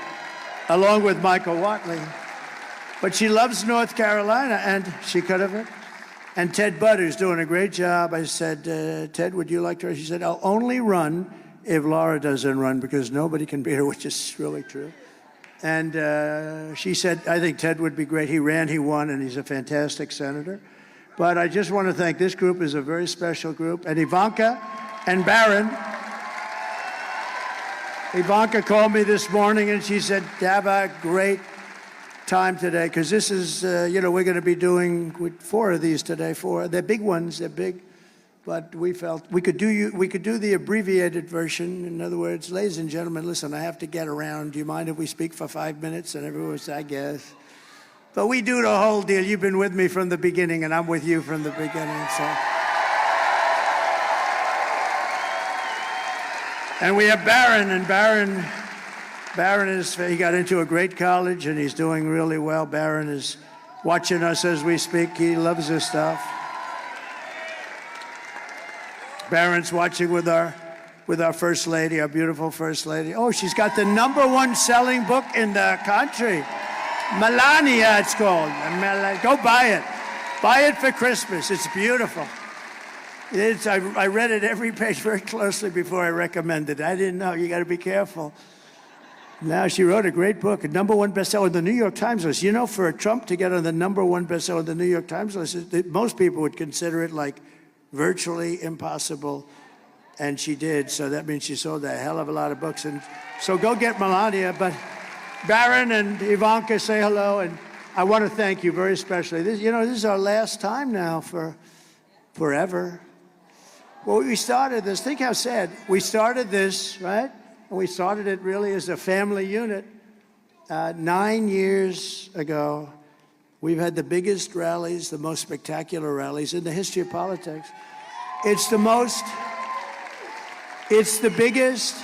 along with Michael Watley. But she loves North Carolina, and she could have. And Ted Budd, who's doing a great job. I said, Ted, would you like to? She said, I'll only run if Laura doesn't run, because nobody can beat her, which is really true. And she said, I think Ted would be great. He ran, he won, and he's a fantastic senator. But I just want to thank this group is a very special group. And Ivanka and Barron. Ivanka called me this morning and she said, have a great time today, because this is, you know, we're going to be doing 4 of these today. 4. They're big ones. They're big. But we felt we could do the abbreviated version. In other words, ladies and gentlemen, listen, I have to get around. Do you mind if we speak for 5 minutes? And everyone said, I guess. But we do the whole deal. You've been with me from the beginning, and I'm with you from the beginning. So. And we have Barron, and Barron he got into a great college, and he's doing really well. Barron is watching us as we speak. He loves this stuff. Barron's watching with our with our First Lady, our beautiful First Lady. Oh, she's got the #1 selling book in the country. Melania, it's called. Go buy it. Buy it for Christmas. It's beautiful. I read it every page very closely before I recommended it. I didn't know. You got to be careful. Now, she wrote a great book, a #1 bestseller on the New York Times list. You know, for Trump to get on the #1 bestseller on the New York Times list, most people would consider it like virtually impossible. And she did, so that means she sold a hell of a lot of books. And so go get Melania. But Barron and Ivanka, say hello. And I want to thank you very especially. This is our last time now for forever. Well, we started this. Think how sad. We started this, right? And we started it really as a family unit 9 years ago. We've had the biggest rallies, the most spectacular rallies in the history of politics. It's the biggest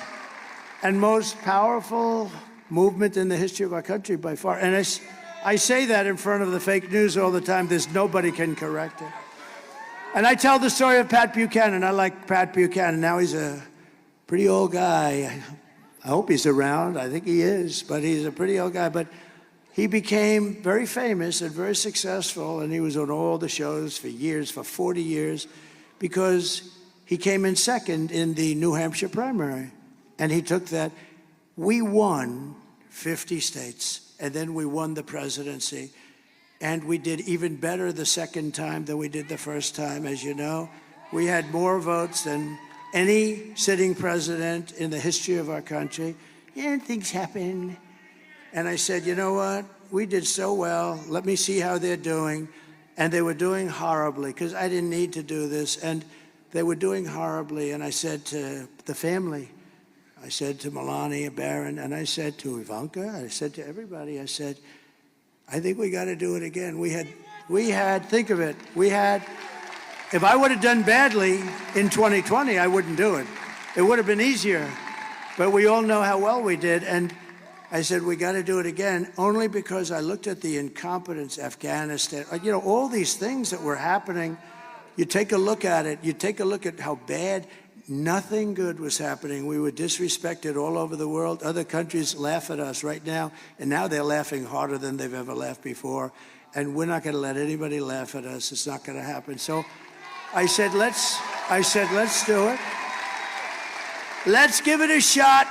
and most powerful movement in the history of our country by far. And I say that in front of the fake news all the time. Nobody can correct it. And I tell the story of Pat Buchanan. I like Pat Buchanan. Now he's a pretty old guy. I hope he's around. I think he is, but he's a pretty old guy. But he became very famous and very successful, and he was on all the shows for years, for 40 years, because he came in second in the New Hampshire primary. And he took that. We won 50 states, and then we won the presidency. And we did even better the second time than we did the first time, as you know. We had more votes than any sitting president in the history of our country. And things happen. And I said, you know what? We did so well. Let me see how they're doing. And they were doing horribly, because I didn't need to do this. And they were doing horribly. And I said to the family, I said to Melania, Barron, and I said to Ivanka, I said to everybody, I said, I think we got to do it again. We had, think of it, if I would have done badly in 2020, I wouldn't do it. It would have been easier. But we all know how well we did. And I said, we got to do it again, only because I looked at the incompetence, Afghanistan, all these things that were happening. You take a look at it. You take a look at how bad. Nothing good was happening. We were disrespected all over the world. Other countries laugh at us right now, and now they're laughing harder than they've ever laughed before. And we're not going to let anybody laugh at us. It's not going to happen. So I said, let's do it. Let's give it a shot.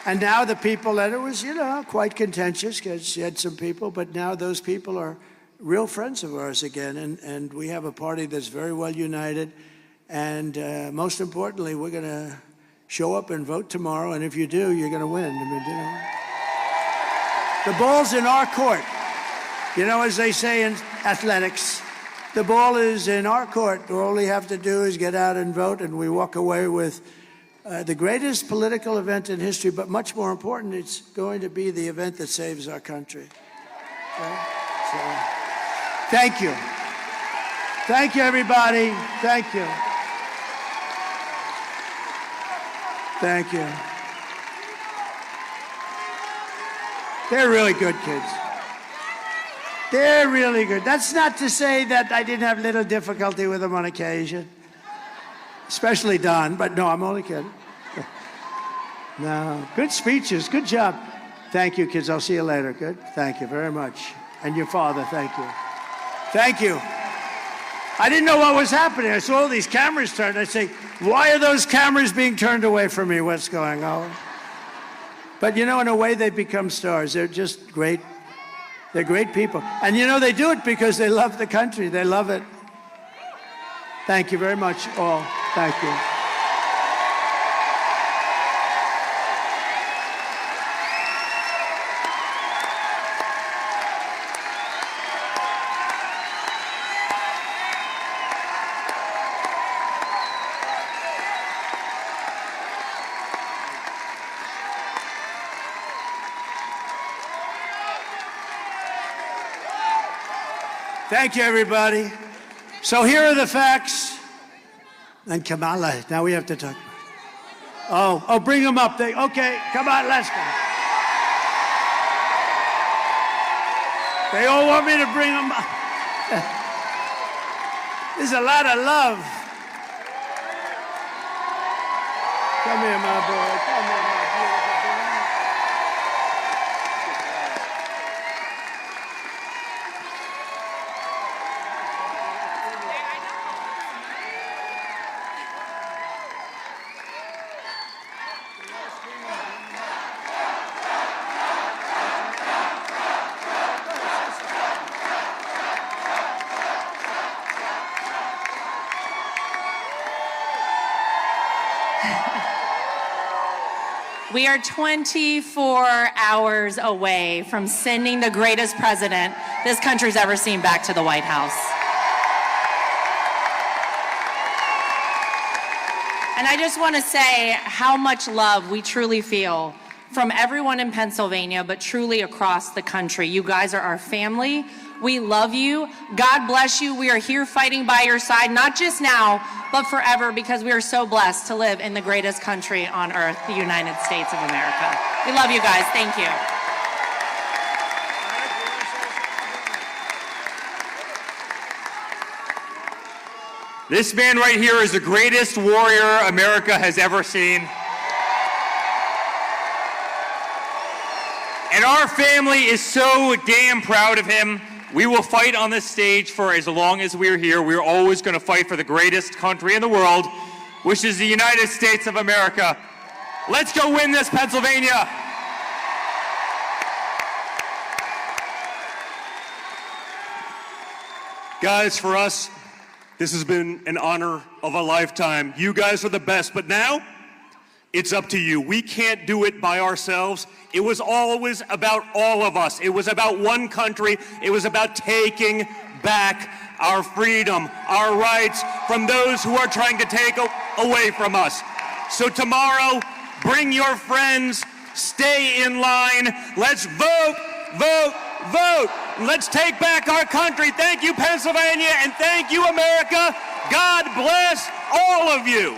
And now the people, and it was, quite contentious, because you had some people, but now those people are real friends of ours again. And we have a party that's very well united. And most importantly, we're going to show up and vote tomorrow. And if you do, you're going to win. The ball's in our court. As they say in athletics, the ball is in our court. All we have to do is get out and vote, and we walk away with the greatest political event in history. But much more important, it's going to be the event that saves our country. Okay? So, thank you. Thank you, everybody. Thank you. Thank you. They're really good kids. They're really good. That's not to say that I didn't have little difficulty with them on occasion, especially Don, but no, I'm only kidding. No, good speeches, good job. Thank you, kids. I'll see you later. Good. Thank you very much. And your father, thank you. Thank you. I didn't know what was happening. I saw all these cameras turned. I say, why are those cameras being turned away from me? What's going on? But in a way, they become stars. They're just great. They're great people. And they do it because they love the country. They love it. Thank you very much, all. Thank you. Thank you, everybody. So here are the facts. And Kamala, now we have to talk. Oh, bring them up. Okay, come on, let's go. They all want me to bring them up. There's a lot of love. Come here, my boy. Come here, my beautiful boy.
We are 24 hours away from sending the greatest president this country's ever seen back to the White House. And I just want to say how much love we truly feel from everyone in Pennsylvania, but truly across the country. You guys are our family. We love you. God bless you. We are here fighting by your side, not just now, but forever, because we are so blessed to live in the greatest country on earth, the United States of America. We love you guys. Thank you.
This man right here is the greatest warrior America has ever seen. And our family is so damn proud of him. We will fight on this stage for as long as we're here. We're always going to fight for the greatest country in the world, which is the United States of America. Let's go win this, Pennsylvania.
Guys, for us, this has been an honor of a lifetime. You guys are the best, but now it's up to you. We can't do it by ourselves. It was always about all of us. It was about one country. It was about taking back our freedom, our rights from those who are trying to take away from us. So tomorrow, bring your friends, stay in line. Let's vote, vote, vote. Let's take back our country. Thank you, Pennsylvania, and thank you, America. God bless all of you.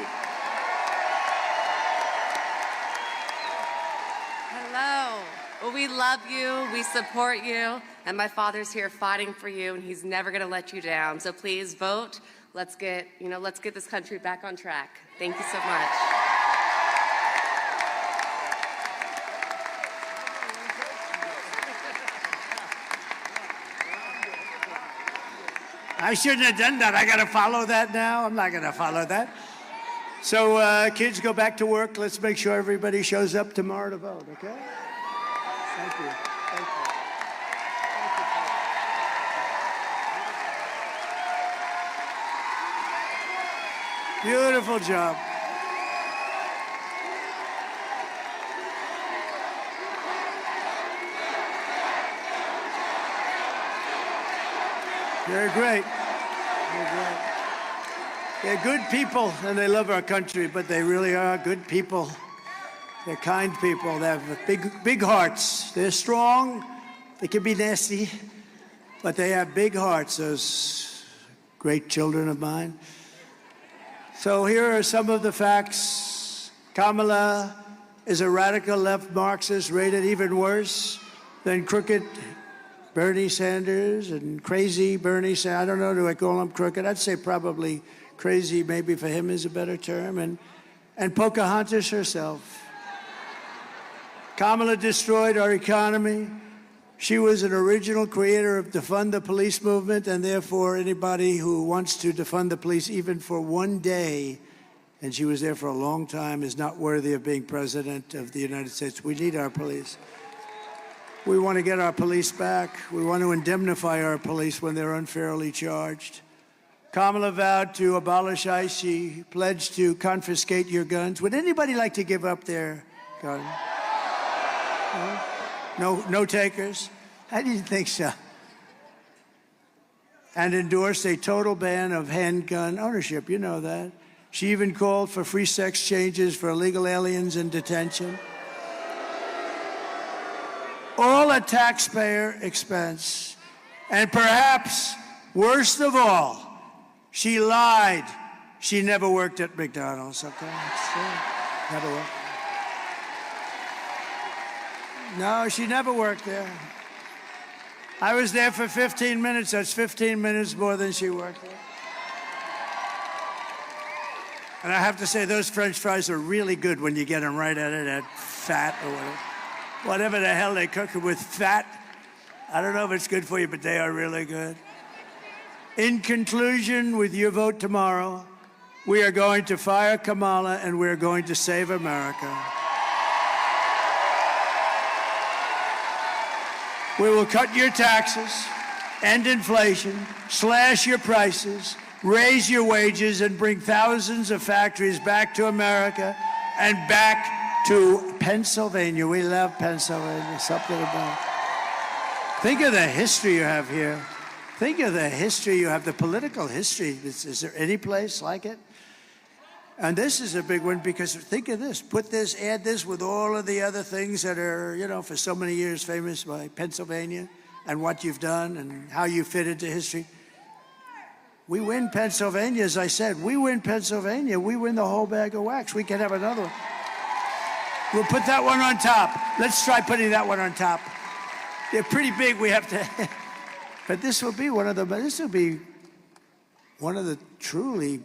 Hello. Well, we love you, we support you, and my father's here fighting for you, and he's never going to let you down. So please vote. Let's get this country back on track. Thank you so much.
I shouldn't have done that. I got to follow that now. I'm not going to follow that. So kids, go back to work. Let's make sure everybody shows up tomorrow to vote, okay? Thank you. Thank you. Beautiful job. They're great. They're great. They're good people, and they love our country, but they really are good people. They're kind people. They have big hearts. They're strong. They can be nasty, but they have big hearts, those great children of mine. So here are some of the facts. Kamala is a radical left Marxist, rated even worse than crooked Bernie Sanders and crazy Bernie Sanders. I don't know, do I call him crooked? I'd say probably crazy, maybe for him is a better term. And Pocahontas herself. Kamala destroyed our economy. She was an original creator of defund the police movement, and therefore anybody who wants to defund the police even for one day, and she was there for a long time, is not worthy of being president of the United States. We need our police. We want to get our police back. We want to indemnify our police when they're unfairly charged. Kamala vowed to abolish ICE. She pledged to confiscate your guns. Would anybody like to give up their gun? No takers? I didn't think so. And endorsed a total ban of handgun ownership. You know that. She even called for free sex changes for illegal aliens in detention. All at taxpayer expense. And perhaps, worst of all, she lied. She never worked at McDonald's, okay? Never worked. No, she never worked there. I was there for 15 minutes. That's 15 minutes more than she worked there. And I have to say, those French fries are really good when you get them right out of that fat or whatever the hell they cook them with, fat. I don't know if it's good for you, but they are really good. In conclusion, with your vote tomorrow, we are going to fire Kamala and we are going to save America. We will cut your taxes, end inflation, slash your prices, raise your wages, and bring thousands of factories back to America and back to Pennsylvania. We love Pennsylvania, something about it. Think of the history you have here. Think of the history you have, the political history. Is there any place like it? And this is a big one because think of this. Put this, add this with all of the other things that are, you know, for so many years famous by Pennsylvania and what you've done and how you fit into history. We win Pennsylvania, as I said. We win Pennsylvania. We win the whole bag of wax. We can have another one. We'll put that one on top. Let's try putting that one on top. They're pretty big. We have to. But this will be one of the truly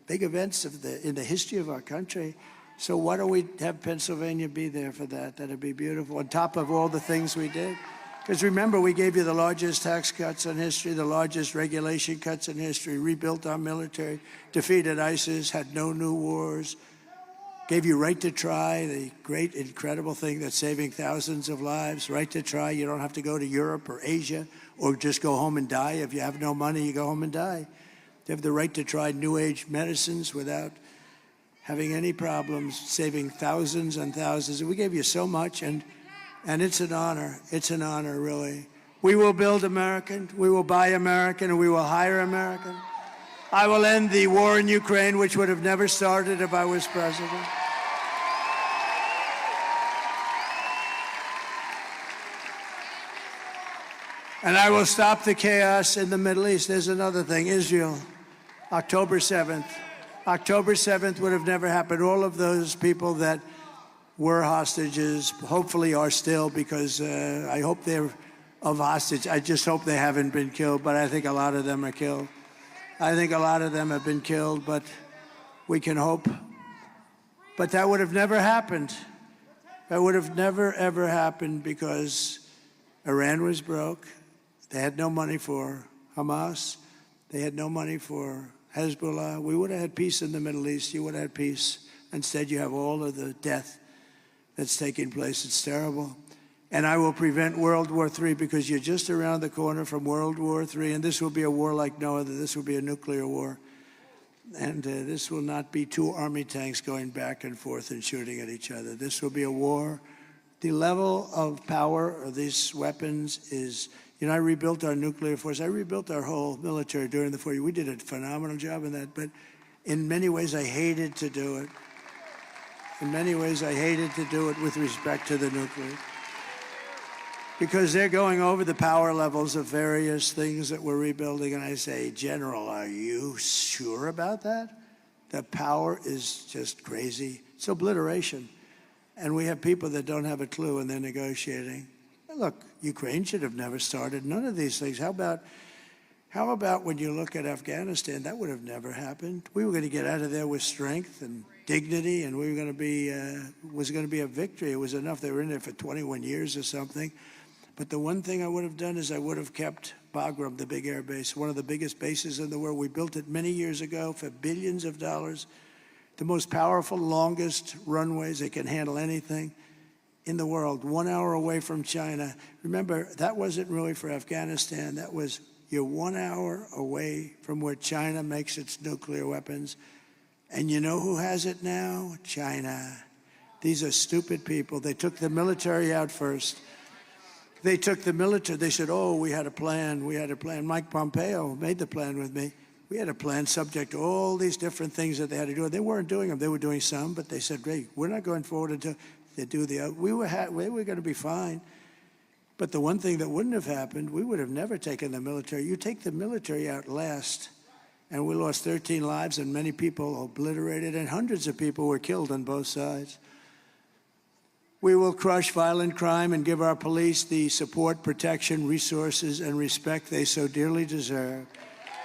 big events in the history of our country. So why don't we have Pennsylvania be there for that? That'd be beautiful. On top of all the things we did. Because remember, we gave you the largest tax cuts in history, the largest regulation cuts in history, rebuilt our military, defeated ISIS, had no new wars, gave you right to try, the great, incredible thing that's saving thousands of lives, right to try. You don't have to go to Europe or Asia or just go home and die. If you have no money, you go home and die. You have the right to try new age medicines without having any problems, saving thousands and thousands. We gave you so much, and it's an honor. It's an honor, really. We will build American, we will buy American, and we will hire American. I will end the war in Ukraine, which would have never started if I was president. And I will stop the chaos in the Middle East. There's another thing, Israel, October 7th. October 7th would have never happened. All of those people that were hostages, hopefully are still, because I hope they're of hostage. I just hope they haven't been killed, but I think a lot of them are killed. I think a lot of them have been killed, but we can hope. But that would have never happened. That would have never, ever happened because Iran was broke. They had no money for Hamas. They had no money for Hezbollah. We would have had peace in the Middle East. You would have had peace. Instead, you have all of the death that's taking place. It's terrible. And I will prevent World War III because you're just around the corner from World War III, and this will be a war like no other. This will be a nuclear war. And this will not be two army tanks going back and forth and shooting at each other. This will be a war. The level of power of these weapons is, you know, I rebuilt our nuclear force. I rebuilt our whole military during the 40 years. We did a phenomenal job in that, but in many ways I hated to do it. In many ways I hated to do it with respect to the nuclear. Because they're going over the power levels of various things that we're rebuilding. And I say, General, are you sure about that? The power is just crazy. It's obliteration. And we have people that don't have a clue and they're negotiating. Look, Ukraine should have never started none of these things. How about when you look at Afghanistan? That would have never happened. We were going to get out of there with strength and dignity, and we were going to be, was going to be a victory. It was enough. They were in there for 21 years or something. But the one thing I would have done is I would have kept Bagram, the big air base, one of the biggest bases in the world. We built it many years ago for billions of dollars. The most powerful, longest runways. They can handle anything in the world. 1 hour away from China. Remember, that wasn't really for Afghanistan. That was, you're 1 hour away from where China makes its nuclear weapons. And you know who has it now? China. These are stupid people. They took the military out first. They took the military. They said, oh, we had a plan. We had a plan. Mike Pompeo made the plan with me. We had a plan subject to all these different things that they had to do. They weren't doing them. They were doing some, but they said, hey, we're not going forward until they do the other. We were going to be fine. But the one thing that wouldn't have happened, we would have never taken the military. You take the military out last, and we lost 13 lives, and many people obliterated, and hundreds of people were killed on both sides. We will crush violent crime and give our police the support, protection, resources, and respect they so dearly deserve.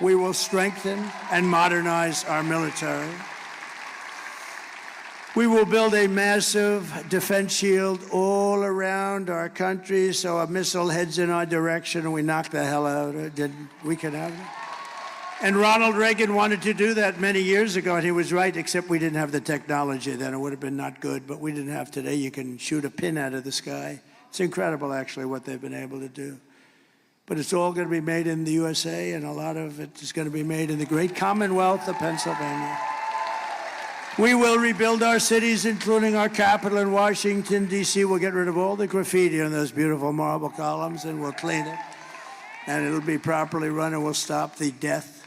We will strengthen and modernize our military. We will build a massive defense shield all around our country so a missile heads in our direction and we knock the hell out of it. We can have it. And Ronald Reagan wanted to do that many years ago, and he was right, except we didn't have the technology then. It would have been not good, but we didn't have today. You can shoot a pin out of the sky. It's incredible, actually, what they've been able to do. But it's all going to be made in the USA, and a lot of it is going to be made in the great Commonwealth of Pennsylvania. We will rebuild our cities, including our capital in Washington, D.C. We'll get rid of all the graffiti on those beautiful marble columns, and we'll clean it. And it'll be properly run, and we'll stop the death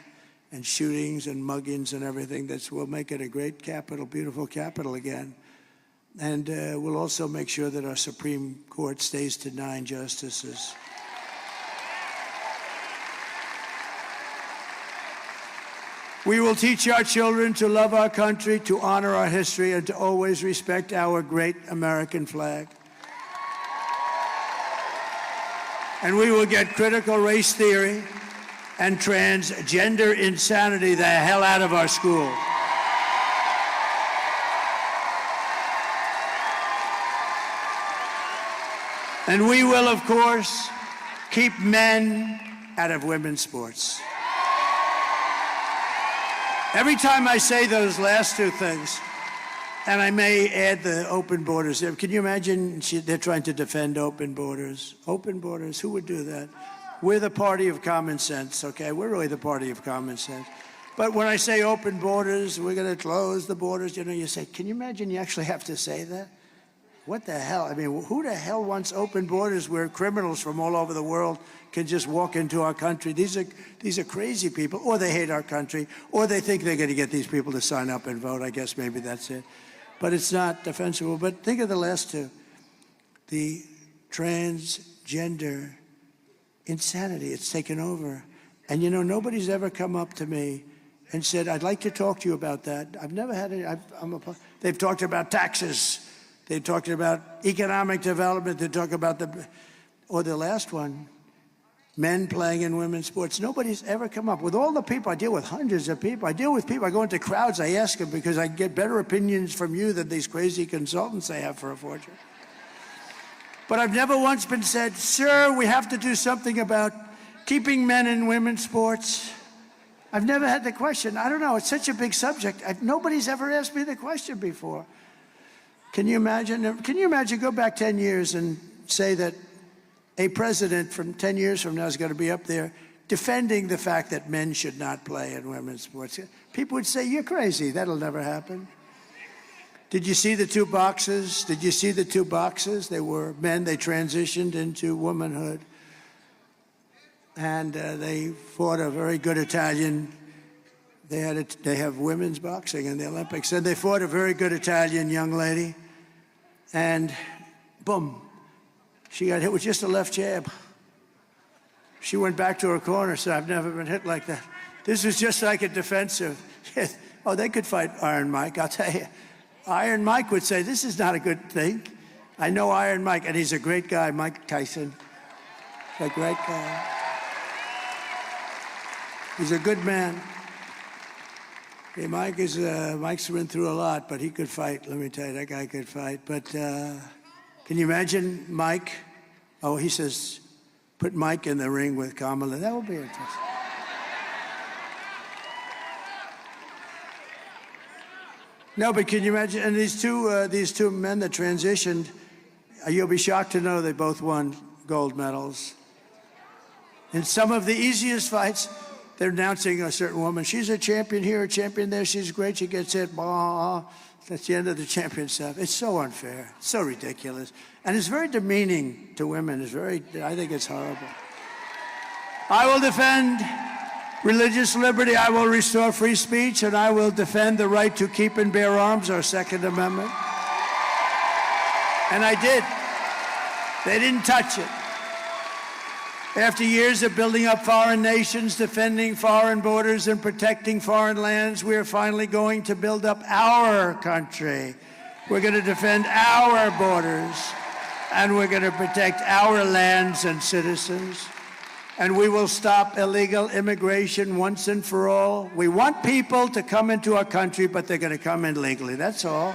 and shootings and muggings and everything. We'll make it a great capital, beautiful capital again. And we'll also make sure that our Supreme Court stays to 9 justices. We will teach our children to love our country, to honor our history, and to always respect our great American flag. And we will get critical race theory and transgender insanity the hell out of our school. And we will, of course, keep men out of women's sports. Every time I say those last two things, and I may add the open borders. Can you imagine they're trying to defend open borders? Open borders, who would do that? We're the party of common sense, okay? We're really the party of common sense. But when I say open borders, we're going to close the borders, you say, can you imagine you actually have to say that? What the hell? I mean, who the hell wants open borders where criminals from all over the world can just walk into our country? These are crazy people, or they hate our country, or they think they're going to get these people to sign up and vote. I guess maybe that's it. But it's not defensible. But think of the last two. The transgender insanity. It's taken over. And nobody's ever come up to me and said, I'd like to talk to you about that. I've never had any. They've talked about taxes. They've talked about economic development. They talk about the last one, men playing in women's sports. Nobody's ever come up. With all the people, I deal with hundreds of people. I deal with people. I go into crowds. I ask them because I get better opinions from you than these crazy consultants they have for a fortune. But I've never once been said, sir, we have to do something about keeping men in women's sports. I've never had the question. I don't know. It's such a big subject. Nobody's ever asked me the question before. Can you imagine? Can you imagine? Go back 10 years and say that a president from 10 years from now is going to be up there defending the fact that men should not play in women's sports. People would say, you're crazy. That'll never happen. Did you see the two boxes? Did you see the two boxes? They were men. They transitioned into womanhood. And they fought a very good Italian. They have women's boxing in the Olympics. And they fought a very good Italian young lady. And boom, she got hit with just a left jab. She went back to her corner, said, I've never been hit like that. This was just like a defensive. Oh, they could fight Iron Mike, I'll tell you. Iron Mike would say, this is not a good thing. I know Iron Mike, and he's a great guy, Mike Tyson. A great guy. He's a good man. Hey, Mike's been through a lot, but he could fight. Let me tell you, that guy could fight. But can you imagine Mike? Oh, he says, put Mike in the ring with Kamala. That would be interesting. No, but can you imagine? And these two men that transitioned, you'll be shocked to know they both won gold medals. In some of the easiest fights, they're announcing a certain woman. She's a champion here, a champion there. She's great. She gets hit. Blah. That's the end of the champion stuff. It's so unfair. It's so ridiculous. And it's very demeaning to women. I think it's horrible. I will defend religious liberty. I will restore free speech. And I will defend the right to keep and bear arms, our Second Amendment. And I did. They didn't touch it. After years of building up foreign nations, defending foreign borders, and protecting foreign lands, we are finally going to build up our country. We're going to defend our borders, and we're going to protect our lands and citizens. And we will stop illegal immigration once and for all. We want people to come into our country, but they're going to come in legally. That's all.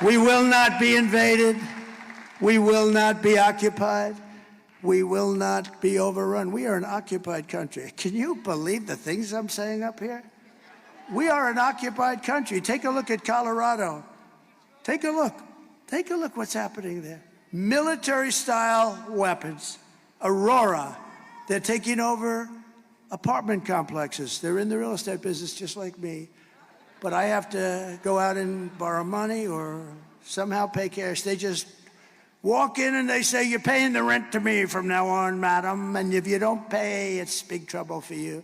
We will not be invaded. We will not be occupied. We will not be overrun. We are an occupied country. Can you believe the things I'm saying up here? We are an occupied country. Take a look at Colorado. Take a look. Take a look what's happening there. Military-style weapons. Aurora. They're taking over apartment complexes. They're in the real estate business just like me. But I have to go out and borrow money or somehow pay cash. They just walk in and they say, you're paying the rent to me from now on, madam. And if you don't pay, it's big trouble for you.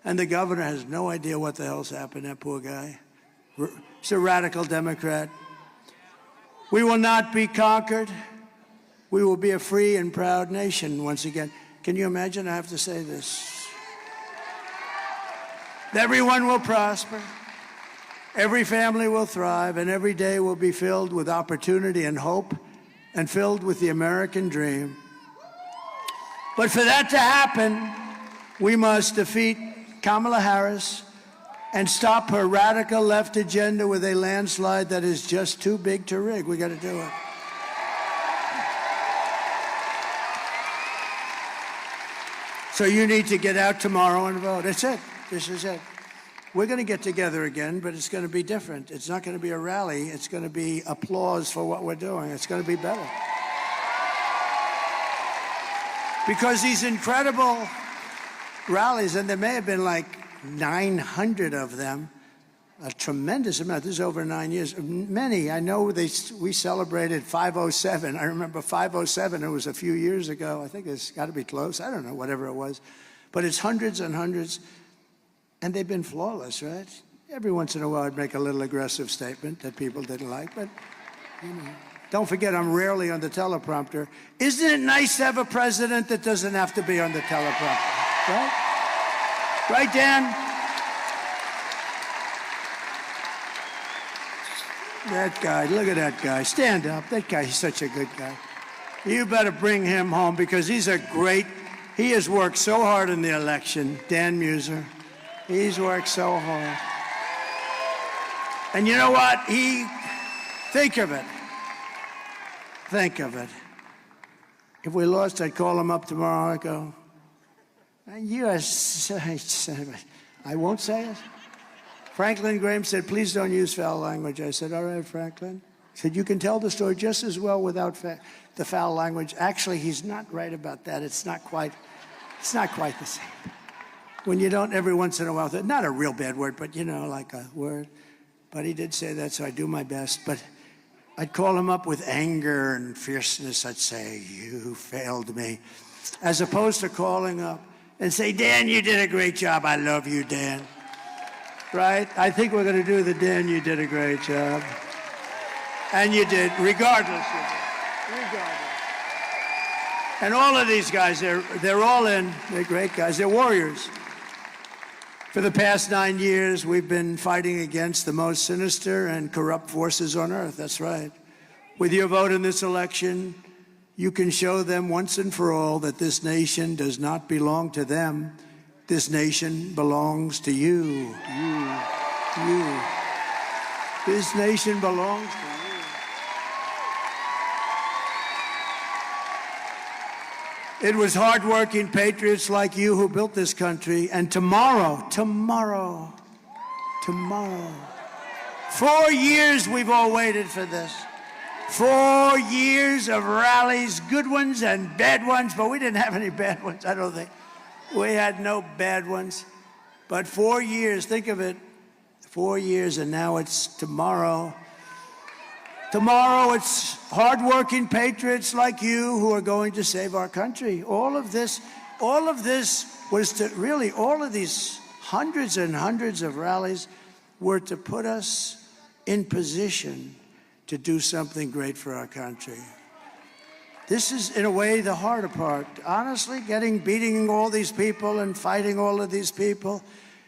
And the governor has no idea what the hell's happened, that poor guy. He's a radical Democrat. We will not be conquered. We will be a free and proud nation once again. Can you imagine? I have to say this. Everyone will prosper. Every family will thrive, and every day will be filled with opportunity and hope and filled with the American dream. But for that to happen, we must defeat Kamala Harris and stop her radical left agenda with a landslide that is just too big to rig. We got to do it. So you need to get out tomorrow and vote. That's it. This is it. We're going to get together again, but it's going to be different. It's not going to be a rally. It's going to be applause for what we're doing. It's going to be better. Because these incredible rallies, and there may have been like 900 of them, a tremendous amount. This is over 9 years. Many, I know we celebrated 507. I remember 507, it was a few years ago. I think it's got to be close. I don't know, whatever it was. But it's hundreds and hundreds. And they've been flawless, right? Every once in a while, I'd make a little aggressive statement that people didn't like, but you know. Don't forget, I'm rarely on the teleprompter. Isn't it nice to have a president that doesn't have to be on the teleprompter, right? Right, Dan? That guy, look at that guy. Stand up. That guy, he's such a good guy. You better bring him home because he has worked so hard in the election, Dan Muser. He's worked so hard. And you know what? Think of it. Think of it. If we lost, I'd call him up tomorrow. I'd go, I won't say it. Franklin Graham said, please don't use foul language. I said, all right, Franklin. He said, you can tell the story just as well without the foul language. Actually, he's not right about that. It's not quite the same. When you don't, every once in a while, not a real bad word, but, you know, like a word. But he did say that, so I do my best. But I'd call him up with anger and fierceness. I'd say, you failed me. As opposed to calling up and say, Dan, you did a great job. I love you, Dan. Right? I think we're going to do the Dan, you did a great job. And you did, regardless. You did. Regardless. And all of these guys, they're all in. They're great guys. They're warriors. For the past 9 years, we've been fighting against the most sinister and corrupt forces on earth. That's right. With your vote in this election, you can show them once and for all that this nation does not belong to them. This nation belongs to you. You. This nation belongs to you. It was hardworking patriots like you who built this country. And tomorrow, 4 years we've all waited for this. 4 years of rallies, good ones and bad ones, but we didn't have any bad ones, I don't think. We had no bad ones. But 4 years, think of it, 4 years, and now it's tomorrow. Tomorrow, it's hardworking patriots like you who are going to save our country. All of this was to really, all of these hundreds and hundreds of rallies were to put us in position to do something great for our country. This is, in a way, the harder part. Honestly, beating all these people and fighting all of these people,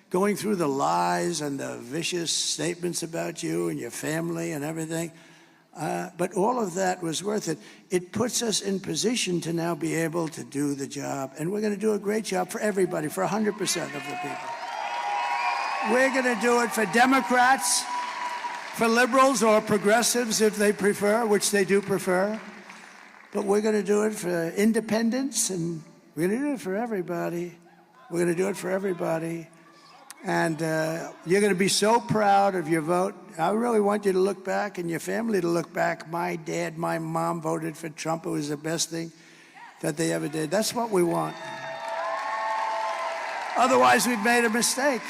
going through the lies and the vicious statements about you and your family and everything. But all of that was worth it. It puts us in position to now be able to do the job. And we're going to do a great job for everybody, for 100% of the people. We're going to do it for Democrats, for liberals or progressives if they prefer, which they do prefer. But we're going to do it for independents, and we're going to do it for everybody. We're going to do it for everybody. And you're going to be so proud of your vote. I really want you to look back and your family to look back. My dad, my mom voted for Trump. It was the best thing that they ever did. That's what we want. Otherwise, we've made a mistake.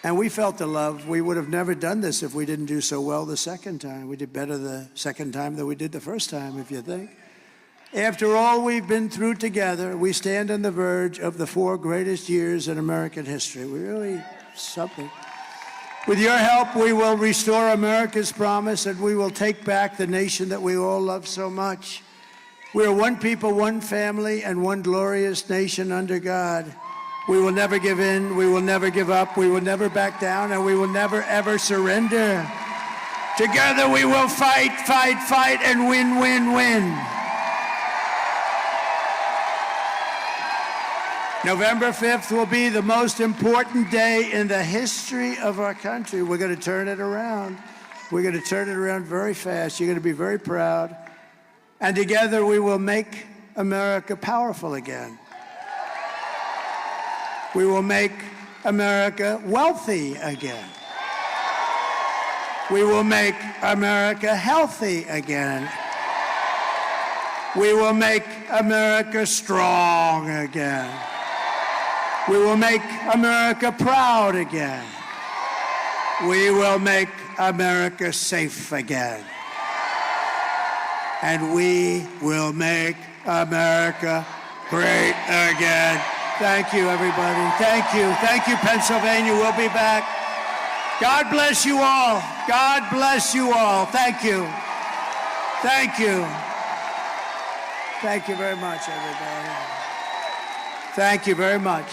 And we felt the love. We would have never done this if we didn't do so well the second time. We did better the second time than we did the first time, if you think. After all we've been through together, we stand on the verge of the 4 greatest years in American history. We really, something. With your help, we will restore America's promise, and we will take back the nation that we all love so much. We are one people, one family, and one glorious nation under God. We will never give in, we will never give up, we will never back down, and we will never, ever surrender. Together we will fight, fight, fight, and win, win, win. November 5th will be the most important day in the history of our country. We're going to turn it around. We're going to turn it around very fast. You're going to be very proud. And together we will make America powerful again. We will make America wealthy again. We will make America healthy again. We will make America strong again. We will make America proud again. We will make America safe again. And we will make America great again. Thank you, everybody. Thank you. Thank you, Pennsylvania. We'll be back. God bless you all. God bless you all. Thank you. Thank you. Thank you very much, everybody. Thank you very much.